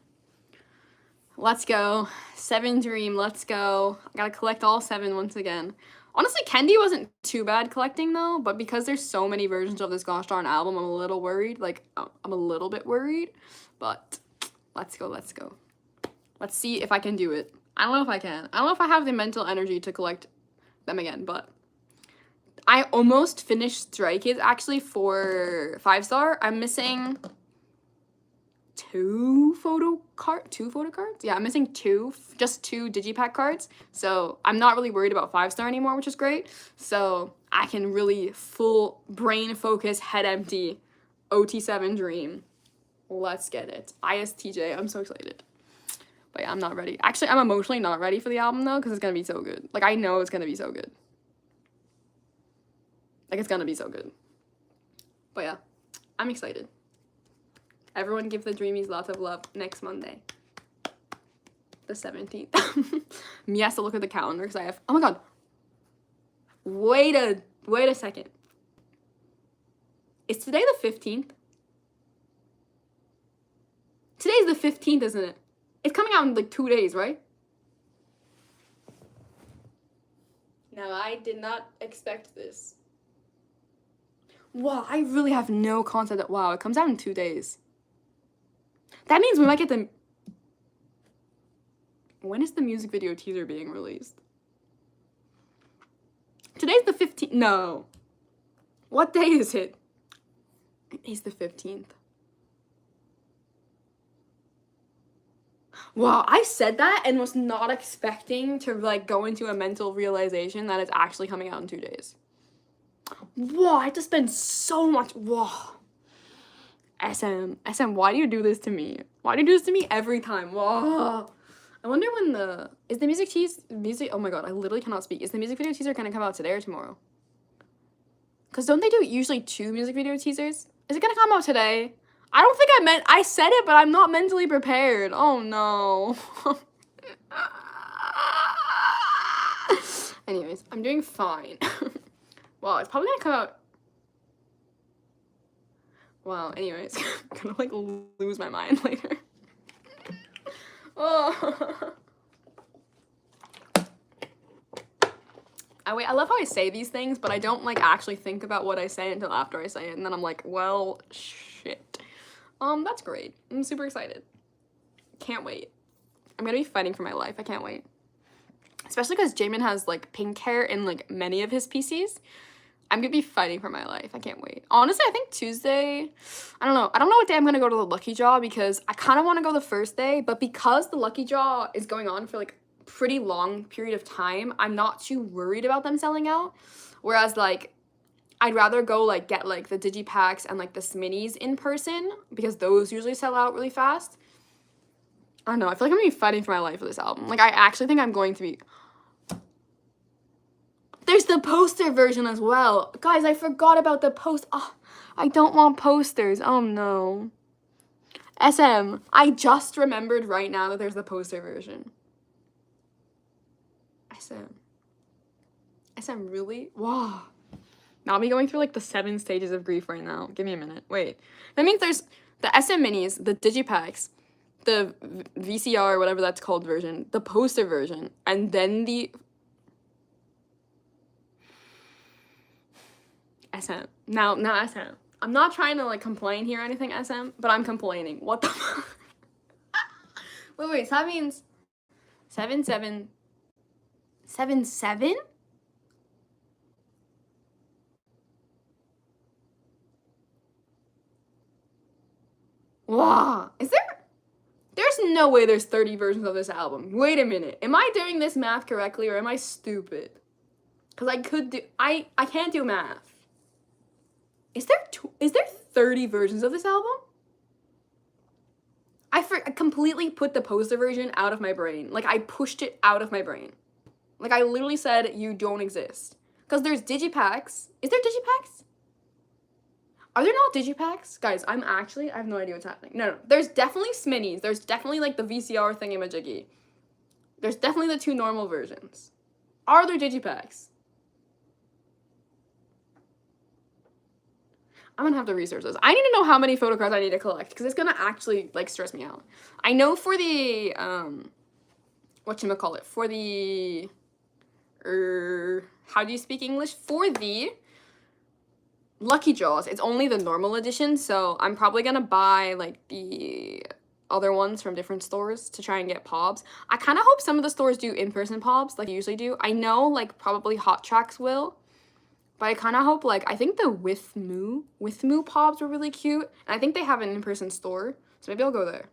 let's go. 7 Dream, let's go. I gotta collect all 7 once again. Honestly, Kendi wasn't too bad collecting though, but because there's so many versions of this gosh darn album, I'm a little worried. Like, I'm a little bit worried, but let's go, let's go. Let's see if I can do it. I don't know if I can. I don't know if I have the mental energy to collect them again, but I almost finished Stray Kids actually for 5-star. I'm missing 2 photo cards? Yeah, I'm missing 2, just 2 Digipack cards. So I'm not really worried about 5-star anymore, which is great. So I can really full brain focus, head empty, OT7 Dream. Let's get it. ISTJ, I'm so excited. But yeah, I'm not ready. Actually, I'm emotionally not ready for the album though, because it's gonna be so good. Like, I know it's gonna be so good. Like, it's gonna be so good. But yeah, I'm excited. Everyone give the Dreamies lots of love next Monday. The 17th. Me has to look at the calendar because I have, oh my god. Wait a second. Is today the 15th? Today's the 15th, isn't it? It's coming out in like 2 days, right? Now, I did not expect this. Wow, I really have no concept that, wow, it comes out in 2 days. That means we might get the... When is the music video teaser being released? Today's the 15th. No. What day is it? It's the 15th. Wow, I said that and was not expecting to like go into a mental realization that it's actually coming out in 2 days. Whoa, I have to spend so much. Whoa. SM, why do you do this to me? Why do you do this to me every time? Whoa. I wonder when is the music, oh my god, I literally cannot speak. Is the music video teaser gonna come out today or tomorrow? Because don't they do usually 2 music video teasers? Is it gonna come out today? I don't think I said it, but I'm not mentally prepared. Oh no. Anyways, I'm doing fine. Well, it's probably gonna come out. Wow, anyways, I'm gonna like lose my mind later. Oh. I love how I say these things, but I don't like actually think about what I say until after I say it, and then I'm like, well, shit. That's great. I'm super excited. Can't wait. I'm gonna be fighting for my life. I can't wait. Especially because Jaemin has like pink hair in like many of his PCs. I'm gonna be fighting for my life. I can't wait. Honestly, I think Tuesday, I don't know what day I'm gonna go to the lucky draw because I kind of want to go the first day, but because the lucky draw is going on for like a pretty long period of time, I'm not too worried about them selling out. Whereas like, I'd rather go like get like the digipacks and like the sminis in person because those usually sell out really fast. I don't know. I feel like I'm gonna be fighting for my life for this album. Like, I actually think I'm going to be. There's the poster version as well. Guys, I forgot about the post. Oh, I don't want posters. Oh, no. SM, I just remembered right now that there's the poster version. SM, really? Wow. Now I'll be going through, like, the 7 stages of grief right now. Give me a minute. Wait. That means The SM Minis, the Digipacks, the VCR, whatever that's called version, the poster version, and then the SM. Now SM. I'm not trying to like complain here or anything, SM, but I'm complaining. What the fuck? Wait, so that means 7-7. Wow. There's no way there's 30 versions of this album. Wait a minute. Am I doing this math correctly or am I stupid? Because I can't do math. Is there 30 versions of this album? I completely put the poster version out of my brain. Like, I pushed it out of my brain. Like, I literally said, you don't exist. Because there's Digipacks. Is there Digipacks? Are there not Digipacks? Guys, I have no idea what's happening. No. There's definitely Sminis. There's definitely, like, the VCR thingamajiggy. There's definitely the 2 normal versions. Are there Digipacks? I'm gonna have to research this. I need to know how many photo cards I need to collect, because it's gonna actually, like, stress me out. I know for the, whatchamacallit, for the, how do you speak English? For the Lucky Draws, it's only the normal edition, so I'm probably gonna buy, like, the other ones from different stores to try and get pobs. I kind of hope some of the stores do in-person pobs, like they usually do. I know, like, probably Hot Tracks will, but I kind of hope, like, I think the With Moo pobs were really cute, and I think they have an in-person store, so maybe I'll go there.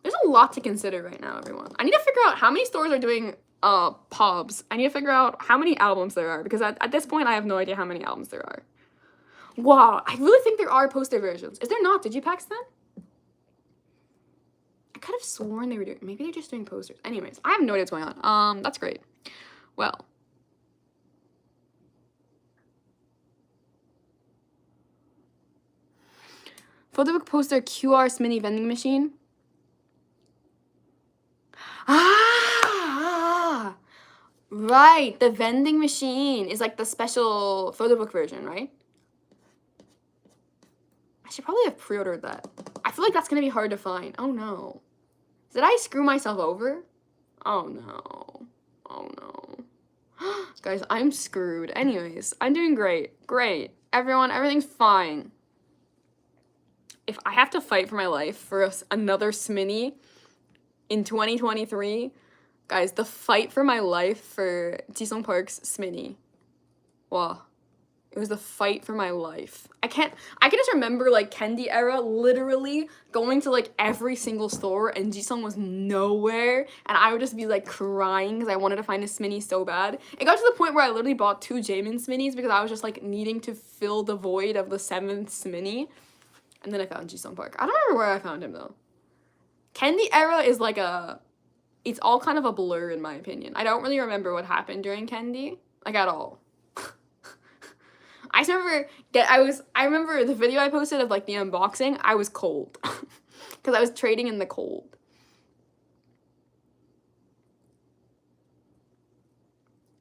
There's a lot to consider right now, everyone. I need to figure out how many stores are doing pobs. I need to figure out how many albums there are, because at this point I have no idea how many albums there are. Wow, I really think there are poster versions. Is there not Digipacks then? I could have sworn they were doing, maybe they're just doing posters. Anyways, I have no idea what's going on. That's great. Well. Photobook poster QR Smini vending machine. Ah! Right, the vending machine is like the special photobook version, right? I should probably have pre-ordered that. I feel like that's gonna be hard to find. Oh no. Did I screw myself over? Oh no. Oh no. Guys, I'm screwed. Anyways, I'm doing great. Great. Everyone, everything's fine. If I have to fight for my life for another Smini in 2023, guys, the fight for my life for Jisung Park's Smini. Wow. It was the fight for my life. I can just remember, like, Kendi era, literally going to, like, every single store, and Jisung was nowhere, and I would just be, like, crying because I wanted to find a Smini so bad. It got to the point where I literally bought 2 Jaemin Sminis because I was just, like, needing to fill the void of the 7th Smini. And then I found Jisung Park. I don't remember where I found him, though. Kendi era is, like, it's all kind of a blur, in my opinion. I don't really remember what happened during Kendi, like, at all. I just remember, I remember the video I posted of, like, the unboxing, I was cold. Because I was trading in the cold.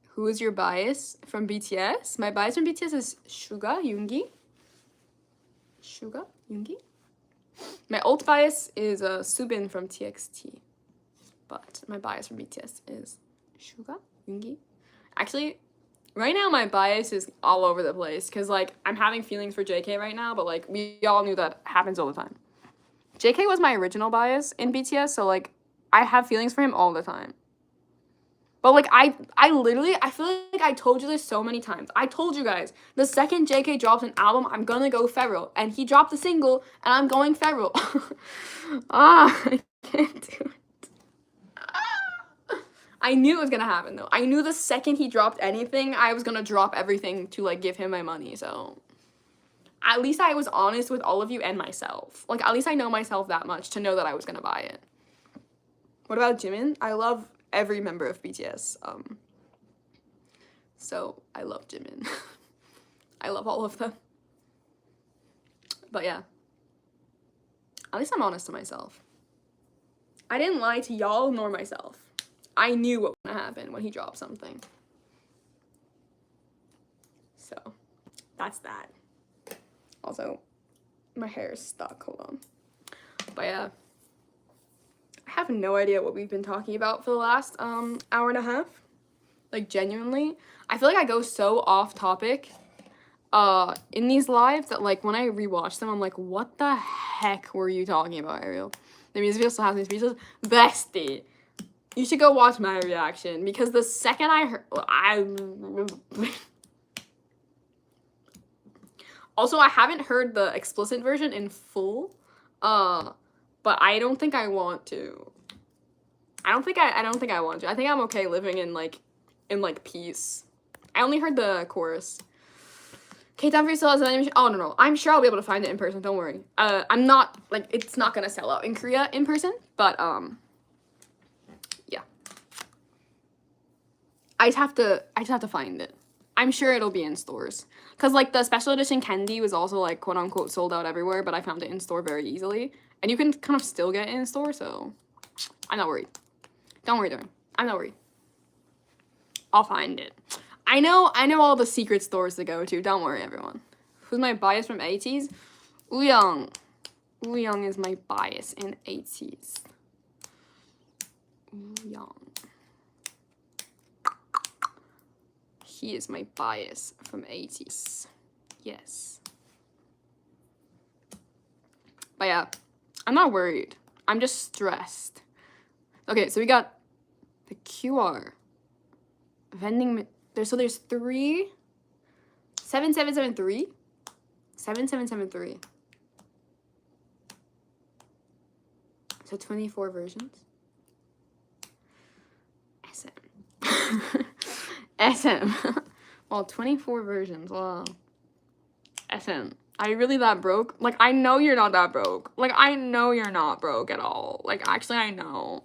Who is your bias from BTS? My bias from BTS is Suga, Yoongi. Suga, Yoongi. My alt bias is Subin from TXT. But my bias from BTS is Suga, Yoongi. Actually, right now my bias is all over the place because, like, I'm having feelings for JK right now, but, like, we all knew that happens all the time. JK was my original bias in BTS, so, like, I have feelings for him all the time. But, like, I feel like I told you this so many times. I told you guys, the second JK drops an album, I'm gonna go feral. And he dropped a single, and I'm going feral. I can't do it. I knew it was gonna happen, though. I knew the second he dropped anything, I was gonna drop everything to, like, give him my money, so. At least I was honest with all of you and myself. Like, at least I know myself that much to know that I was gonna buy it. What about Jimin? I love every member of BTS. So I love Jimin. I love all of them. But yeah. At least I'm honest to myself. I didn't lie to y'all nor myself. I knew what was gonna happen when he dropped something. So that's that. Also, My hair is stuck. Hold on. But yeah. I have no idea what we've been talking about for the last hour and a half. Like, genuinely. I feel like I go so off topic in these lives that, like, when I rewatch them, I'm like, what the heck were you talking about, Ariel? The music video still has me speechless. Bestie, you should go watch my reaction, because the second I heard... Also, I haven't heard the explicit version in full, but I don't think I want to. I don't think I want to. I think I'm okay living in peace. I only heard the chorus. K-Town Free still has an animation. Oh, no. I'm sure I'll be able to find it in person. Don't worry. I'm not, like, it's not gonna sell out in Korea in person, but, yeah. I just have to find it. I'm sure it'll be in stores. Because, like, the special edition Candy was also, like, quote-unquote sold out everywhere, but I found it in store very easily. And you can kind of still get it in store, so I'm not worried. Don't worry, darling. I'm not worried. I'll find it. I know all the secret stores to go to. Don't worry, everyone. Who's my bias from 80s? Wooyoung. Wooyoung is my bias in 80s. Wooyoung. He is my bias from 80s. Yes. But yeah, I'm not worried. I'm just stressed. Okay, so we got the QR. Vending... So there's 3... 7773? 7773. So 24 versions. SM. SM. Well, 24 versions. Wow. SM. Are you really that broke? Like, I know you're not that broke. Like, I know you're not broke at all. Like, actually, I know.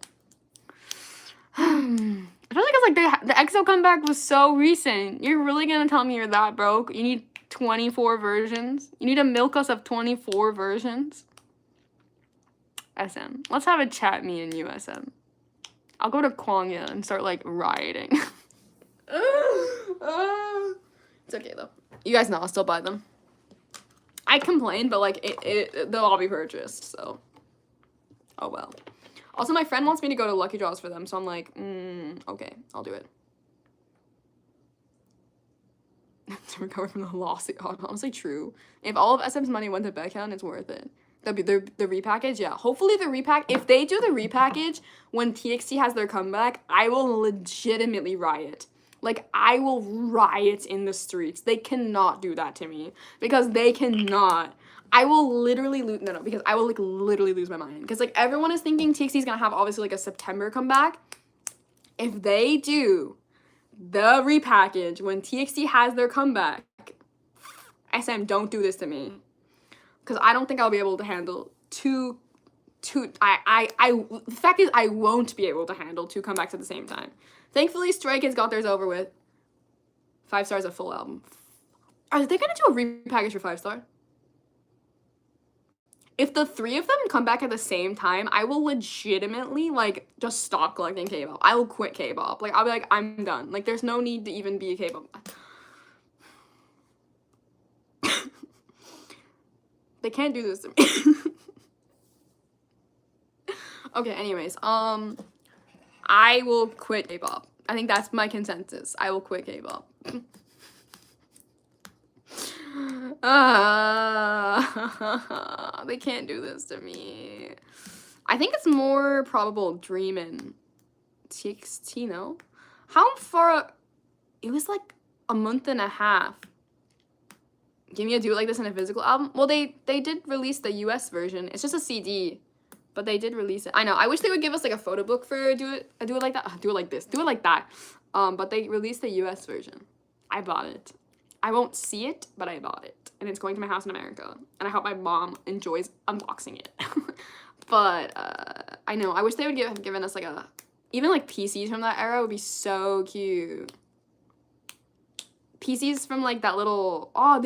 I feel like it's like the EXO comeback was so recent. You're really gonna tell me you're that broke? You need 24 versions? You need to milk us of 24 versions? SM. Let's have a chat, me and you, SM. I'll go to Kwangya and start, like, rioting. It's okay, though. You guys know I'll still buy them. I complain, but, like, they'll all be purchased, so. Oh, well. Also, my friend wants me to go to Lucky Draws for them, so I'm like, okay, I'll do it. To recover from the lawsuit. Oh, honestly, true. If all of SM's money went to Baekhyun, it's worth it. The repackage, yeah. Hopefully the repack, if they do the repackage when TXT has their comeback, I will legitimately riot. Like, I will riot in the streets. They cannot do that to me. Because they cannot. I will literally lose, because I will, like, literally lose my mind. Because, like, everyone is thinking TXT is going to have, obviously, like, a September comeback. If they do the repackage when TXT has their comeback, SM, don't do this to me. Because I don't think I'll be able to handle the fact is, I won't be able to handle 2 comebacks at the same time. Thankfully, Stray Kids got theirs over with. 5 stars, a full album. Are they going to do a repackage for 5 star? If the 3 of them come back at the same time, I will legitimately, like, just stop collecting K-pop. I will quit K-pop. Like, I'll be like, I'm done. Like, there's no need to even be a K-pop. They can't do this to me. Okay, anyways, I will quit K-pop. I think that's my consensus. I will quit K-pop. They can't do this to me. I think it's more probable Dream and TXT, no? How far? It was like a month and a half. Give me a Do It Like This in a physical album? Well, they did release the US version. It's just a CD, but they did release it. I know. I wish they would give us like a photo book for Do It Like That. Do It Like This. Do It Like That. But they released the US version. I bought it. I won't see it, but I bought it. And it's going to my house in America. And I hope my mom enjoys unboxing it. But, I know. I wish they would have given us, like, even, like, PCs from that era would be so cute. PCs from, like, that little... Oh,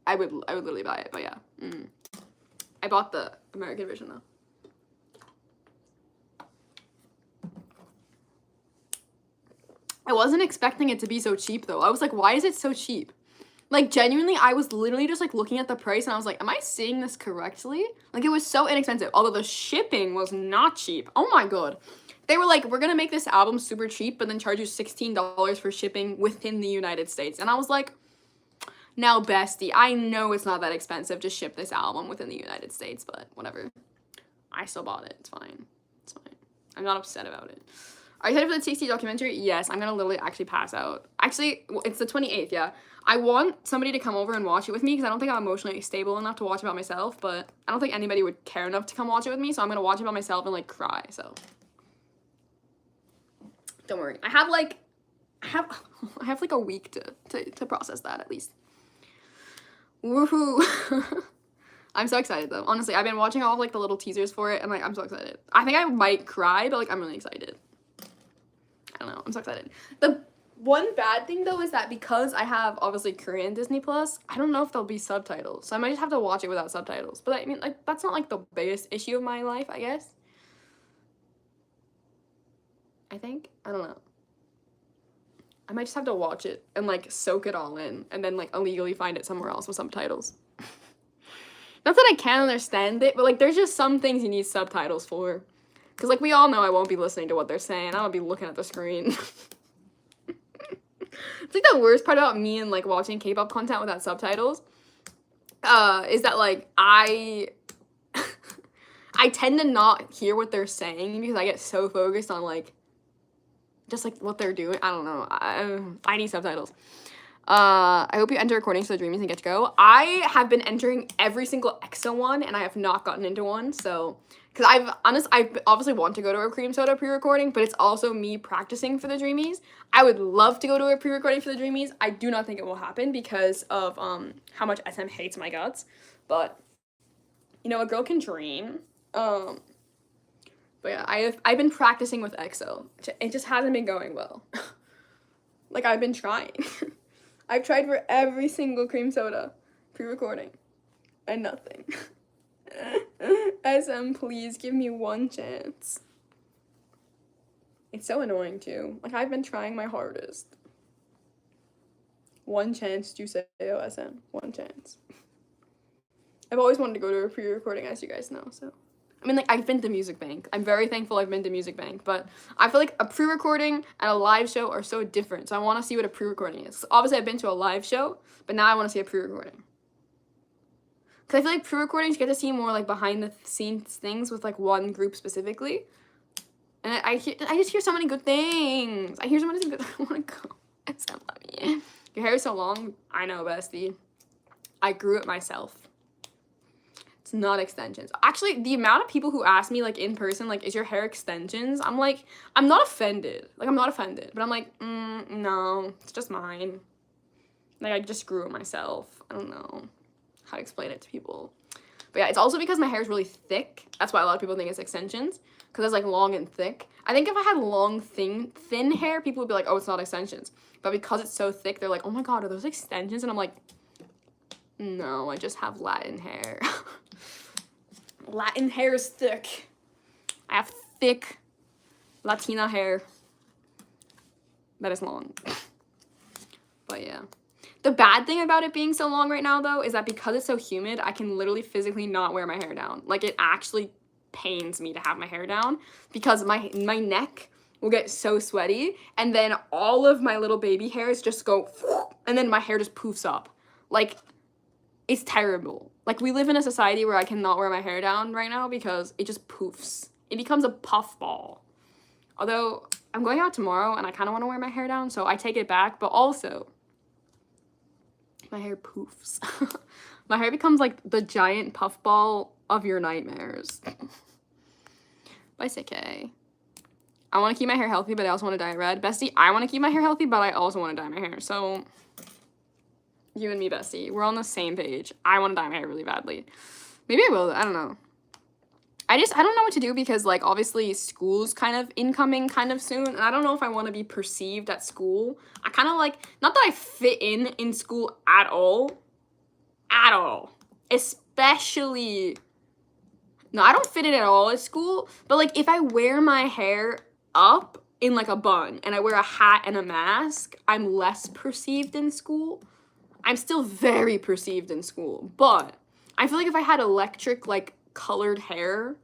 I would literally buy it, but yeah. I bought the American version, though. I wasn't expecting it to be so cheap, though. I was like, why is it so cheap? Like, genuinely, I was literally just, like, looking at the price, and I was like, am I seeing this correctly? Like, it was so inexpensive, although the shipping was not cheap. Oh my god. They were like, we're gonna make this album super cheap, but then charge you $16 for shipping within the United States. And I was like, now, bestie, I know it's not that expensive to ship this album within the United States, but whatever. I still bought it. It's fine. It's fine. I'm not upset about it. Are you excited for the TXT documentary? Yes, I'm gonna literally actually pass out. Actually, it's the 28th, yeah. I want somebody to come over and watch it with me because I don't think I'm emotionally stable enough to watch it by myself, but I don't think anybody would care enough to come watch it with me, so I'm gonna watch it by myself and, like, cry, so. Don't worry. I have like a week to process that, at least. Woohoo. I'm so excited, though. Honestly, I've been watching all of, like, the little teasers for it, and, like, I'm so excited. I think I might cry, but, like, I'm really excited. I don't know. I'm so excited. The one bad thing, though, is that because I have, obviously, Korean Disney Plus, I don't know if there'll be subtitles. So I might just have to watch it without subtitles. But, I mean, like, that's not, like, the biggest issue of my life, I guess. I think. I don't know. I might just have to watch it and, like, soak it all in. And then, like, illegally find it somewhere else with subtitles. Not that I can't understand it, but, like, there's just some things you need subtitles for. Because, like, we all know I won't be listening to what they're saying. I'll be looking at the screen. It's, like, the worst part about me and, like, watching K-pop content without subtitles is that, like, I tend to not hear what they're saying because I get so focused on, like, just, like, what they're doing. I don't know. I need subtitles. I hope you enter recordings for the Dreamies and get to go. I have been entering every single EXO one, and I have not gotten into one, so... Because I obviously want to go to a Cream Soda pre-recording, but it's also me practicing for the Dreamies. I would love to go to a pre-recording for the Dreamies. I do not think it will happen because of how much SM hates my guts. But, you know, a girl can dream. But yeah, I've been practicing with EXO. It just hasn't been going well. Like, I've been trying. I've tried for every single Cream Soda pre-recording. And nothing. SM, please give me one chance. It's so annoying, too. Like, I've been trying my hardest. One chance, Juseo SM. One chance. I've always wanted to go to a pre-recording, as you guys know, so... I mean, like, I've been to Music Bank. I'm very thankful I've been to Music Bank, but I feel like a pre-recording and a live show are so different, so I want to see what a pre-recording is. So obviously, I've been to a live show, but now I want to see a pre-recording. Because I feel like pre-recordings get to see more, like, behind-the-scenes things with, like, one group specifically. And I just hear so many good things. I hear so many good things. I want to go. It's so funny. Your hair is so long. I know, bestie. I grew it myself. It's not extensions. Actually, the amount of people who ask me, like, in person, like, is your hair extensions? I'm like, I'm not offended. Like, I'm not offended. But I'm like, no, it's just mine. Like, I just grew it myself. I don't know how to explain it to people. But yeah, it's also because my hair is really thick. That's why a lot of people think it's extensions. Because it's, like, long and thick. I think if I had long, thin hair, people would be like, oh, it's not extensions. But because it's so thick, they're like, oh my god, are those extensions? And I'm like, no, I just have Latin hair. Latin hair is thick. I have thick Latina hair that is long. But yeah. The bad thing about it being so long right now, though, is that because it's so humid, I can literally physically not wear my hair down. Like, it actually pains me to have my hair down because my neck will get so sweaty, and then all of my little baby hairs just go, and then my hair just poofs up. Like, it's terrible. Like, we live in a society where I cannot wear my hair down right now because it just poofs. It becomes a puff ball. Although, I'm going out tomorrow, and I kind of want to wear my hair down, so I take it back, but also... my hair poofs. My hair becomes like the giant puffball of your nightmares. By CK. I want to keep my hair healthy, but I also want to dye it red. Bestie, I want to keep my hair healthy, but I also want to dye my hair. So, you and me, bestie. We're on the same page. I want to dye my hair really badly. Maybe I will. I don't know. I don't know what to do because, like, obviously school's kind of incoming kind of soon, and I don't know if I want to be perceived at school. I kind of, like, not that I fit in school at all. At all. Especially, no, I don't fit in at all at school, but, like, if I wear my hair up in, like, a bun, and I wear a hat and a mask, I'm less perceived in school. I'm still very perceived in school, but I feel like if I had electric, like, colored hair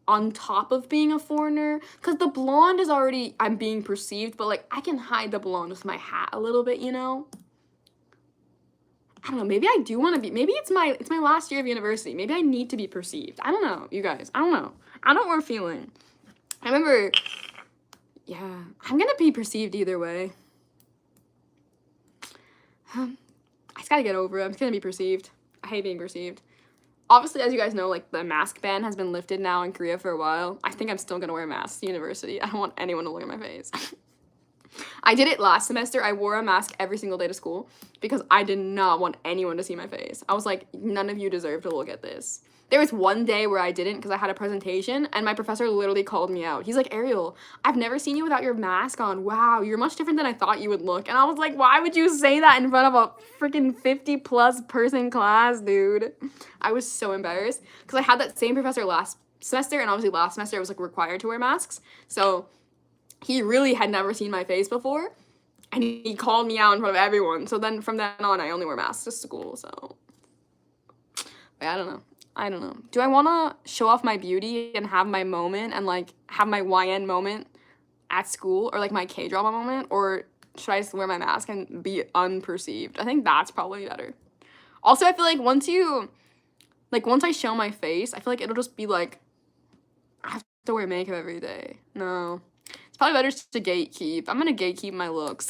on top of being a foreigner, because the blonde is already, I'm being perceived, but, like, I can hide the blonde with my hat a little bit, you know? I don't know, maybe I do want to be, maybe it's my last year of university. Maybe I need to be perceived. I don't know, you guys. I don't know. I don't know what we're feeling. I remember, yeah, I'm gonna be perceived either way. I just gotta get over it. I'm just gonna be perceived. I hate being perceived. Obviously, as you guys know, like, the mask ban has been lifted now in Korea for a while. I think I'm still gonna wear masks to university. I don't want anyone to look at my face. I did it last semester. I wore a mask every single day to school because I did not want anyone to see my face. I was like, none of you deserve to look at this. There was one day where I didn't because I had a presentation, and my professor literally called me out. He's like, Ariel, I've never seen you without your mask on. Wow, you're much different than I thought you would look. And I was like, why would you say that in front of a freaking 50+ person class, dude? I was so embarrassed because I had that same professor last semester, and obviously last semester I was like required to wear masks. So he really had never seen my face before, and he called me out in front of everyone. So then from then on, I only wear masks to school, so but I don't know. Do I want to show off my beauty and have my moment and, like, have my YN moment at school, or, like, my K-drama moment, or should I just wear my mask and be unperceived? I think that's probably better. Also, I feel like once I show my face, I feel like it'll just be like, I have to wear makeup every day. No. It's probably better just to gatekeep. I'm gonna gatekeep my looks.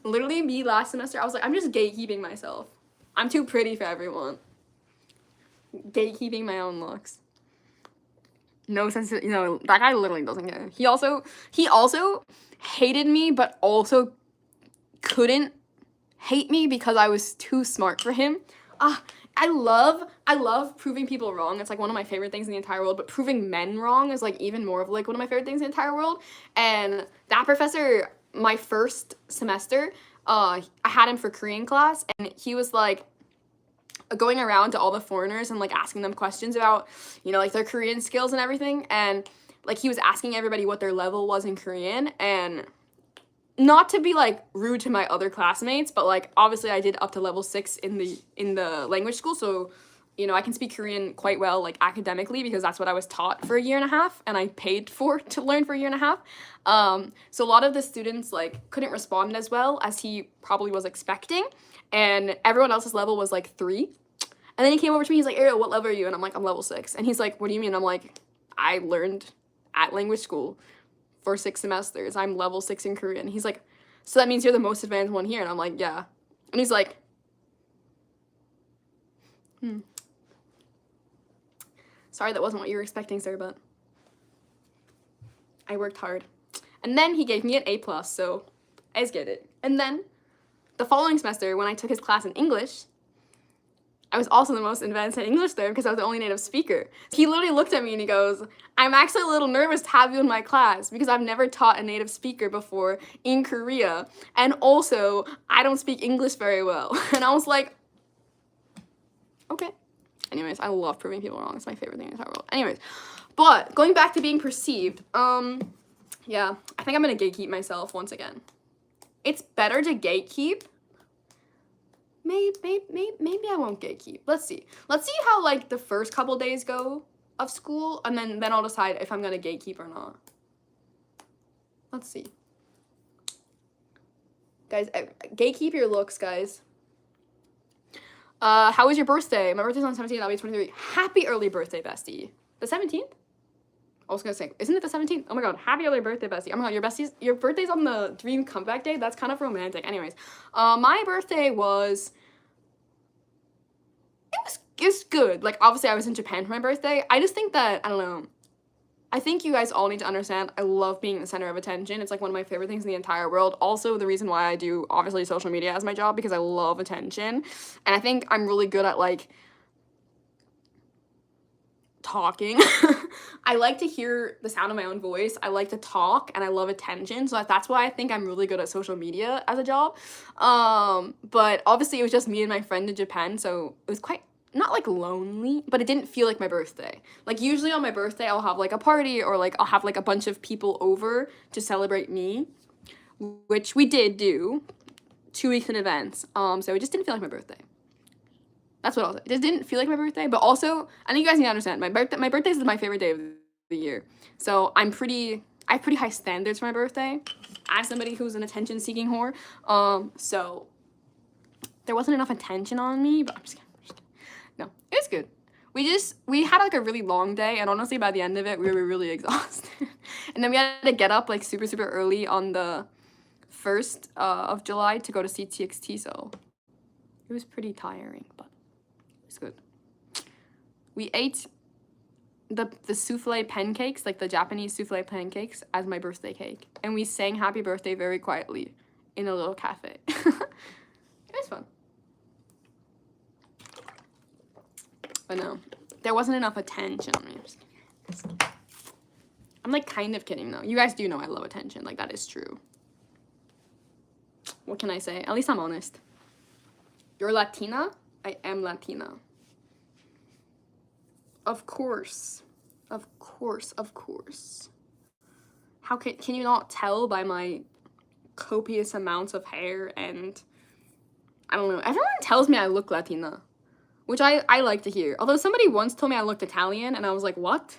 Literally, me last semester, I was like, I'm just gatekeeping myself. I'm too pretty for everyone. Gatekeeping my own looks. No sense, that guy literally doesn't care. He also hated me, but also couldn't hate me because I was too smart for him. I love proving people wrong. It's like one of my favorite things in the entire world, but proving men wrong is like even more of like one of my favorite things in the entire world. And that professor, my first semester, I had him for Korean class, and he was like going around to all the foreigners and like asking them questions about, like their Korean skills and everything. And like he was asking everybody what their level was in Korean, and not to be like rude to my other classmates, but like obviously I did up to level 6 in the language school, so I can speak Korean quite well, like academically, because that's what I was taught for a year and a half, and I paid to learn for a year and a half. So a lot of the students like couldn't respond as well as he probably was expecting, and everyone else's level was like 3. And then he came over to me, he's like, Ariel, what level are you? And I'm like, I'm level 6. And he's like, what do you mean? I'm like, I learned at language school for 6 semesters. I'm level 6 in Korean. He's like, so that means you're the most advanced one here? And I'm like, yeah. And he's like, sorry, that wasn't what you were expecting, sir, but I worked hard. And then he gave me an A+, so I just get it. And then the following semester, when I took his class in English, I was also the most advanced in English there because I was the only native speaker. He literally looked at me and he goes, I'm actually a little nervous to have you in my class because I've never taught a native speaker before in Korea. And also, I don't speak English very well. And I was like, okay. Anyways, I love proving people wrong. It's my favorite thing in the entire world. Anyways, but going back to being perceived, yeah, I think I'm gonna gatekeep myself once again. It's better to gatekeep. Maybe I won't gatekeep. Let's see how like the first couple days go of school, and then I'll decide if I'm gonna gatekeep or not. Let's see. Guys, gatekeep your looks, guys. How was your birthday? My birthday's on the 17th, I'll be 23. Happy early birthday, bestie. The 17th? I was gonna say, isn't it the 17th? Oh my god, happy early birthday, bestie. Oh my god, your birthday's on the dream comeback day? That's kind of romantic. Anyways, my birthday was, it was good. Like, obviously I was in Japan for my birthday. I just think that, I don't know, I think you guys all need to understand, I love being the center of attention. It's like one of my favorite things in the entire world. Also, the reason why I do, obviously, social media as my job, because I love attention. And I think I'm really good at, like, talking. I like to hear the sound of my own voice. I like to talk, and I love attention. So that's why I think I'm really good at social media as a job. But obviously, it was just me and my friend in Japan, so it was quite, not like lonely, but it didn't feel like my birthday. Like usually on my birthday, I'll have like a party, or like I'll have like a bunch of people over to celebrate me, which we did do 2 weeks in advance. So it just didn't feel like my birthday. That's what I'll say. It just didn't feel like my birthday, but also, I think you guys need to understand, my birthday is my favorite day of the year. So I have pretty high standards for my birthday as somebody who's an attention-seeking whore. So there wasn't enough attention on me, but I'm just kidding. No, it was good. We had like a really long day, and honestly by the end of it we were really exhausted. And then we had to get up like super early on the 1st of July to go to see TXT, so it was pretty tiring, but it was good. We ate the souffle pancakes, like the Japanese souffle pancakes, as my birthday cake, and we sang happy birthday very quietly in a little cafe. It was fun. But no, there wasn't enough attention on me. I'm like kind of kidding though. You guys do know I love attention. Like, that is true. What can I say? At least I'm honest. You're Latina? I am Latina. Of course. Of course. Of course. How can you not tell by my copious amounts of hair and I don't know. Everyone tells me I look Latina, which I like to hear. Although somebody once told me I looked Italian, and I was like, what?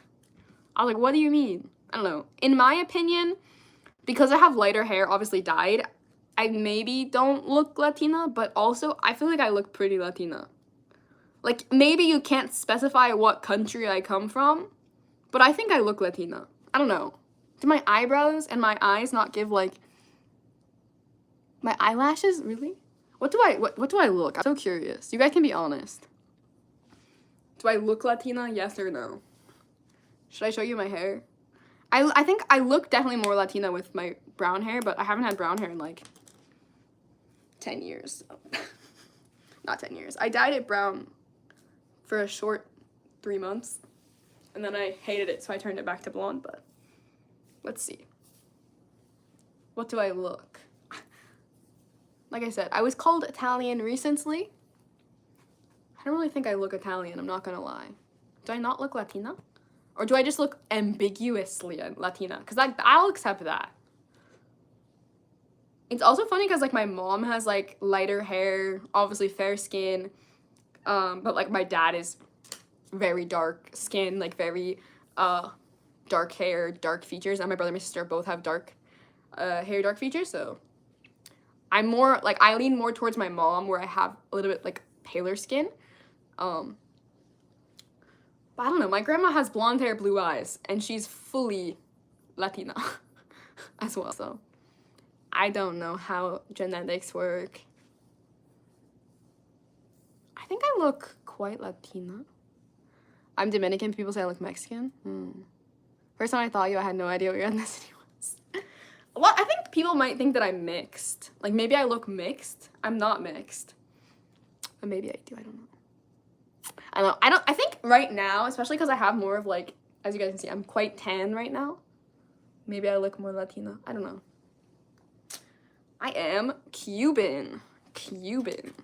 I was like, what do you mean? I don't know. In my opinion, because I have lighter hair, obviously dyed, I maybe don't look Latina, but also I feel like I look pretty Latina. Like, maybe you can't specify what country I come from, but I think I look Latina. I don't know. Do my eyebrows and my eyes not give, like, my eyelashes? Really? What do I look? I'm so curious. You guys can be honest. Do I look Latina? Yes or no? Should I show you my hair? I think I look definitely more Latina with my brown hair, but I haven't had brown hair in like 10 years. Not 10 years. I dyed it brown for a short 3 months, and then I hated it, so I turned it back to blonde, but let's see. What do I look? Like I said, I was called Italian recently. I don't really think I look Italian, I'm not gonna lie. Do I not look Latina? Or do I just look ambiguously Latina? Because I'll accept that. It's also funny because, like, my mom has, like, lighter hair, obviously fair skin, but, like, my dad is very dark skin, like, very dark hair, dark features, and my brother and my sister both have dark hair, dark features, so I'm more, like, I lean more towards my mom, where I have a little bit, like, paler skin. But I don't know, my grandma has blonde hair, blue eyes, and she's fully Latina as well, so I don't know how genetics work. I think I look quite Latina. I'm Dominican, people say I look Mexican. First time I thought you, I had no idea what your ethnicity was. Well, I think people might think that I'm mixed. Like, maybe I look mixed. I'm not mixed. But maybe I do, I don't know. I think right now, especially because I have more of, like, as you guys can see, I'm quite tan right now. Maybe I look more Latina. I don't know. I am Cuban. Cuban.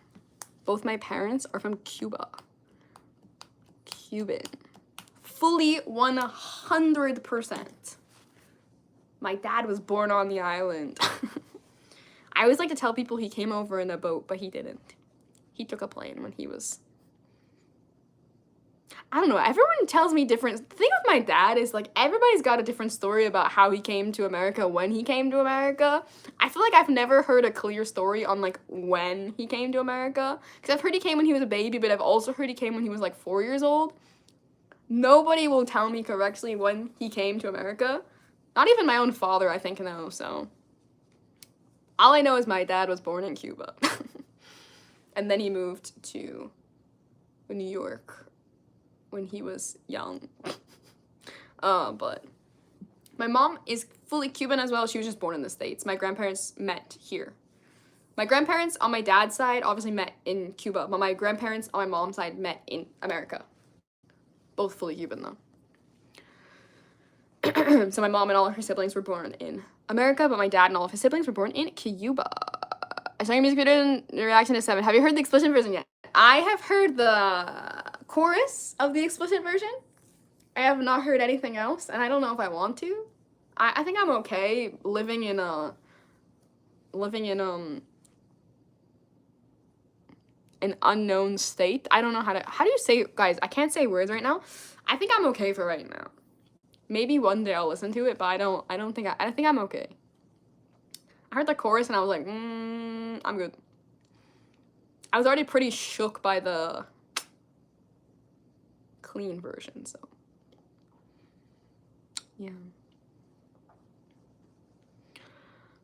Both my parents are from Cuba. Cuban. Fully 100%. My dad was born on the island. I always like to tell people he came over in a boat, but he didn't. He took a plane when he was... I don't know, everyone tells me different... The thing with my dad is, like, everybody's got a different story about how he came to America, when he came to America. I feel like I've never heard a clear story on, like, when he came to America. Because I've heard he came when he was a baby, but I've also heard he came when he was, like, 4 years old. Nobody will tell me correctly when he came to America. Not even my own father, I think, knows, so... All I know is my dad was born in Cuba. And then he moved to New York when he was young. But my mom is fully Cuban as well. She was just born in the States. My grandparents met here. My grandparents on my dad's side obviously met in Cuba, but my grandparents on my mom's side met in America. Both fully Cuban, though. So my mom and all of her siblings were born in America, but my dad and all of his siblings were born in Cuba. I saw your music video in reaction to 7. Have you heard the explicit version yet? I have heard the chorus of the explicit version. I have not heard anything else, and I don't know if I want to. I think I'm okay living in an unknown state. I don't know how do you say, guys, I can't say words right now. I think I'm okay for right now. Maybe one day I'll listen to it, but I think I'm okay. I heard the chorus and I was like, I'm good. I was already pretty shook by the clean version, so yeah.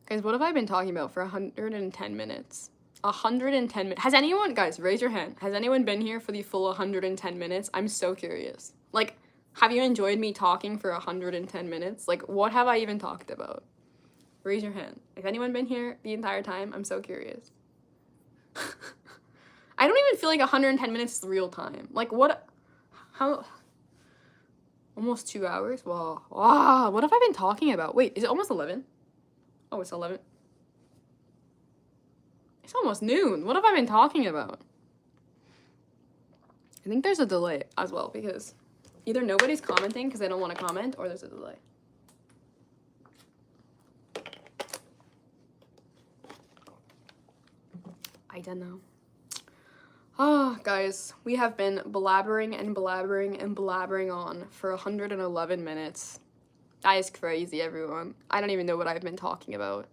Guys, what have I been talking about for 110 minutes? 110 minutes. Has anyone, guys, raise your hand. Has anyone been here for the full 110 minutes? I'm so curious. Like, have you enjoyed me talking for 110 minutes? Like, what have I even talked about? Raise your hand. Has anyone been here the entire time? I'm so curious. I don't even feel like 110 minutes is real time. Like, what? How? Almost 2 hours? Wow. Wow. What have I been talking about? Wait, is it almost 11? Oh, it's 11. It's almost noon. What have I been talking about? I think there's a delay as well because either nobody's commenting because they don't want to comment or there's a delay. I don't know. Oh, guys, we have been blabbering and blabbering and blabbering on for 111 minutes. That is crazy, everyone. I don't even know what I've been talking about.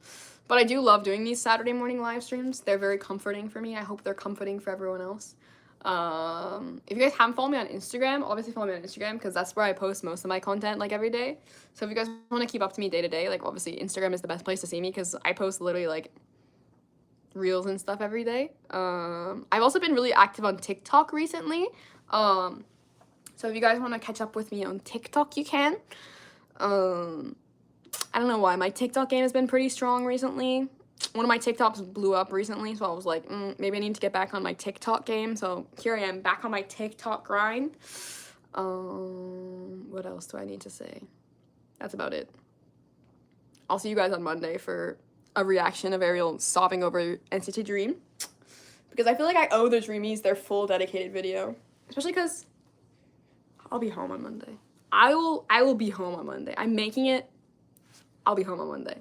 But I do love doing these Saturday morning live streams. They're very comforting for me. I hope they're comforting for everyone else. If you guys haven't followed me on Instagram, obviously follow me on Instagram because that's where I post most of my content, like, every day. So if you guys want to keep up to me day to day, like, obviously Instagram is the best place to see me because I post literally, like, reels and stuff every day. I've also been really active on TikTok recently. So if you guys want to catch up with me on TikTok, you can. I don't know why. My TikTok game has been pretty strong recently. One of my TikToks blew up recently, so I was like, maybe I need to get back on my TikTok game. So here I am, back on my TikTok grind. What else do I need to say? That's about it. I'll see you guys on Monday for a reaction of Ariel sobbing over NCT Dream. Because I feel like I owe the Dreamies their full dedicated video. Especially because I'll be home on Monday. I will be home on Monday. I'm making it. I'll be home on Monday.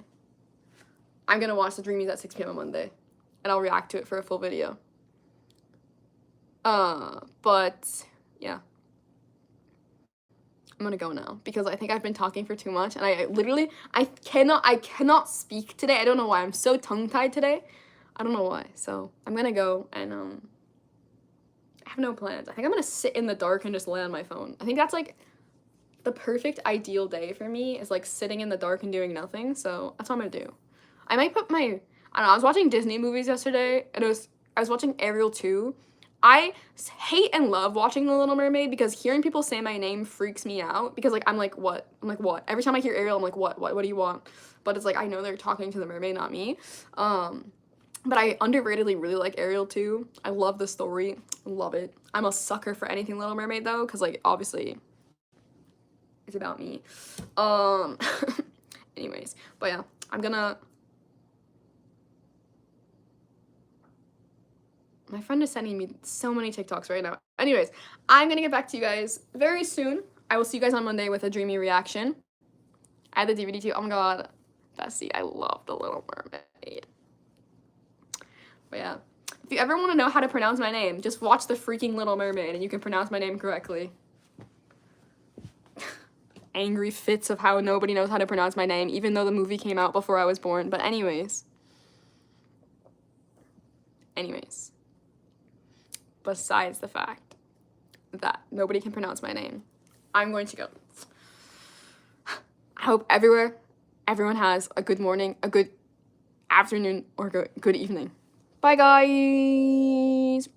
I'm gonna watch the Dreamies at 6 p.m. on Monday. And I'll react to it for a full video. But yeah. I'm gonna go now because I think I've been talking for too much and I cannot speak today. I don't know why. I'm so tongue-tied today. I don't know why. So I'm gonna go and I have no plans. I think I'm gonna sit in the dark and just lay on my phone. I think that's like the perfect ideal day for me is like sitting in the dark and doing nothing. So that's what I'm gonna do. I might put my, I don't know, I was watching Disney movies yesterday and I was watching Ariel 2. I hate and love watching The Little Mermaid because hearing people say my name freaks me out because like I'm like what? Every time I hear Ariel I'm like what do you want? But it's like I know they're talking to the mermaid, not me. But I underratedly really like Ariel 2. I love the story. I love it. I'm a sucker for anything Little Mermaid though because like obviously it's about me. Anyways, but yeah, my friend is sending me so many TikToks right now. Anyways, I'm gonna get back to you guys very soon. I will see you guys on Monday with a Dreamy reaction. I had the DVD too. Oh my god. Bestie, I love The Little Mermaid. But yeah. If you ever want to know how to pronounce my name, just watch the freaking Little Mermaid and you can pronounce my name correctly. Angry fits of how nobody knows how to pronounce my name, even though the movie came out before I was born. But anyways. Besides the fact that nobody can pronounce my name, I'm going to go. I hope everyone has a good morning, a good afternoon, or good evening. Bye, guys.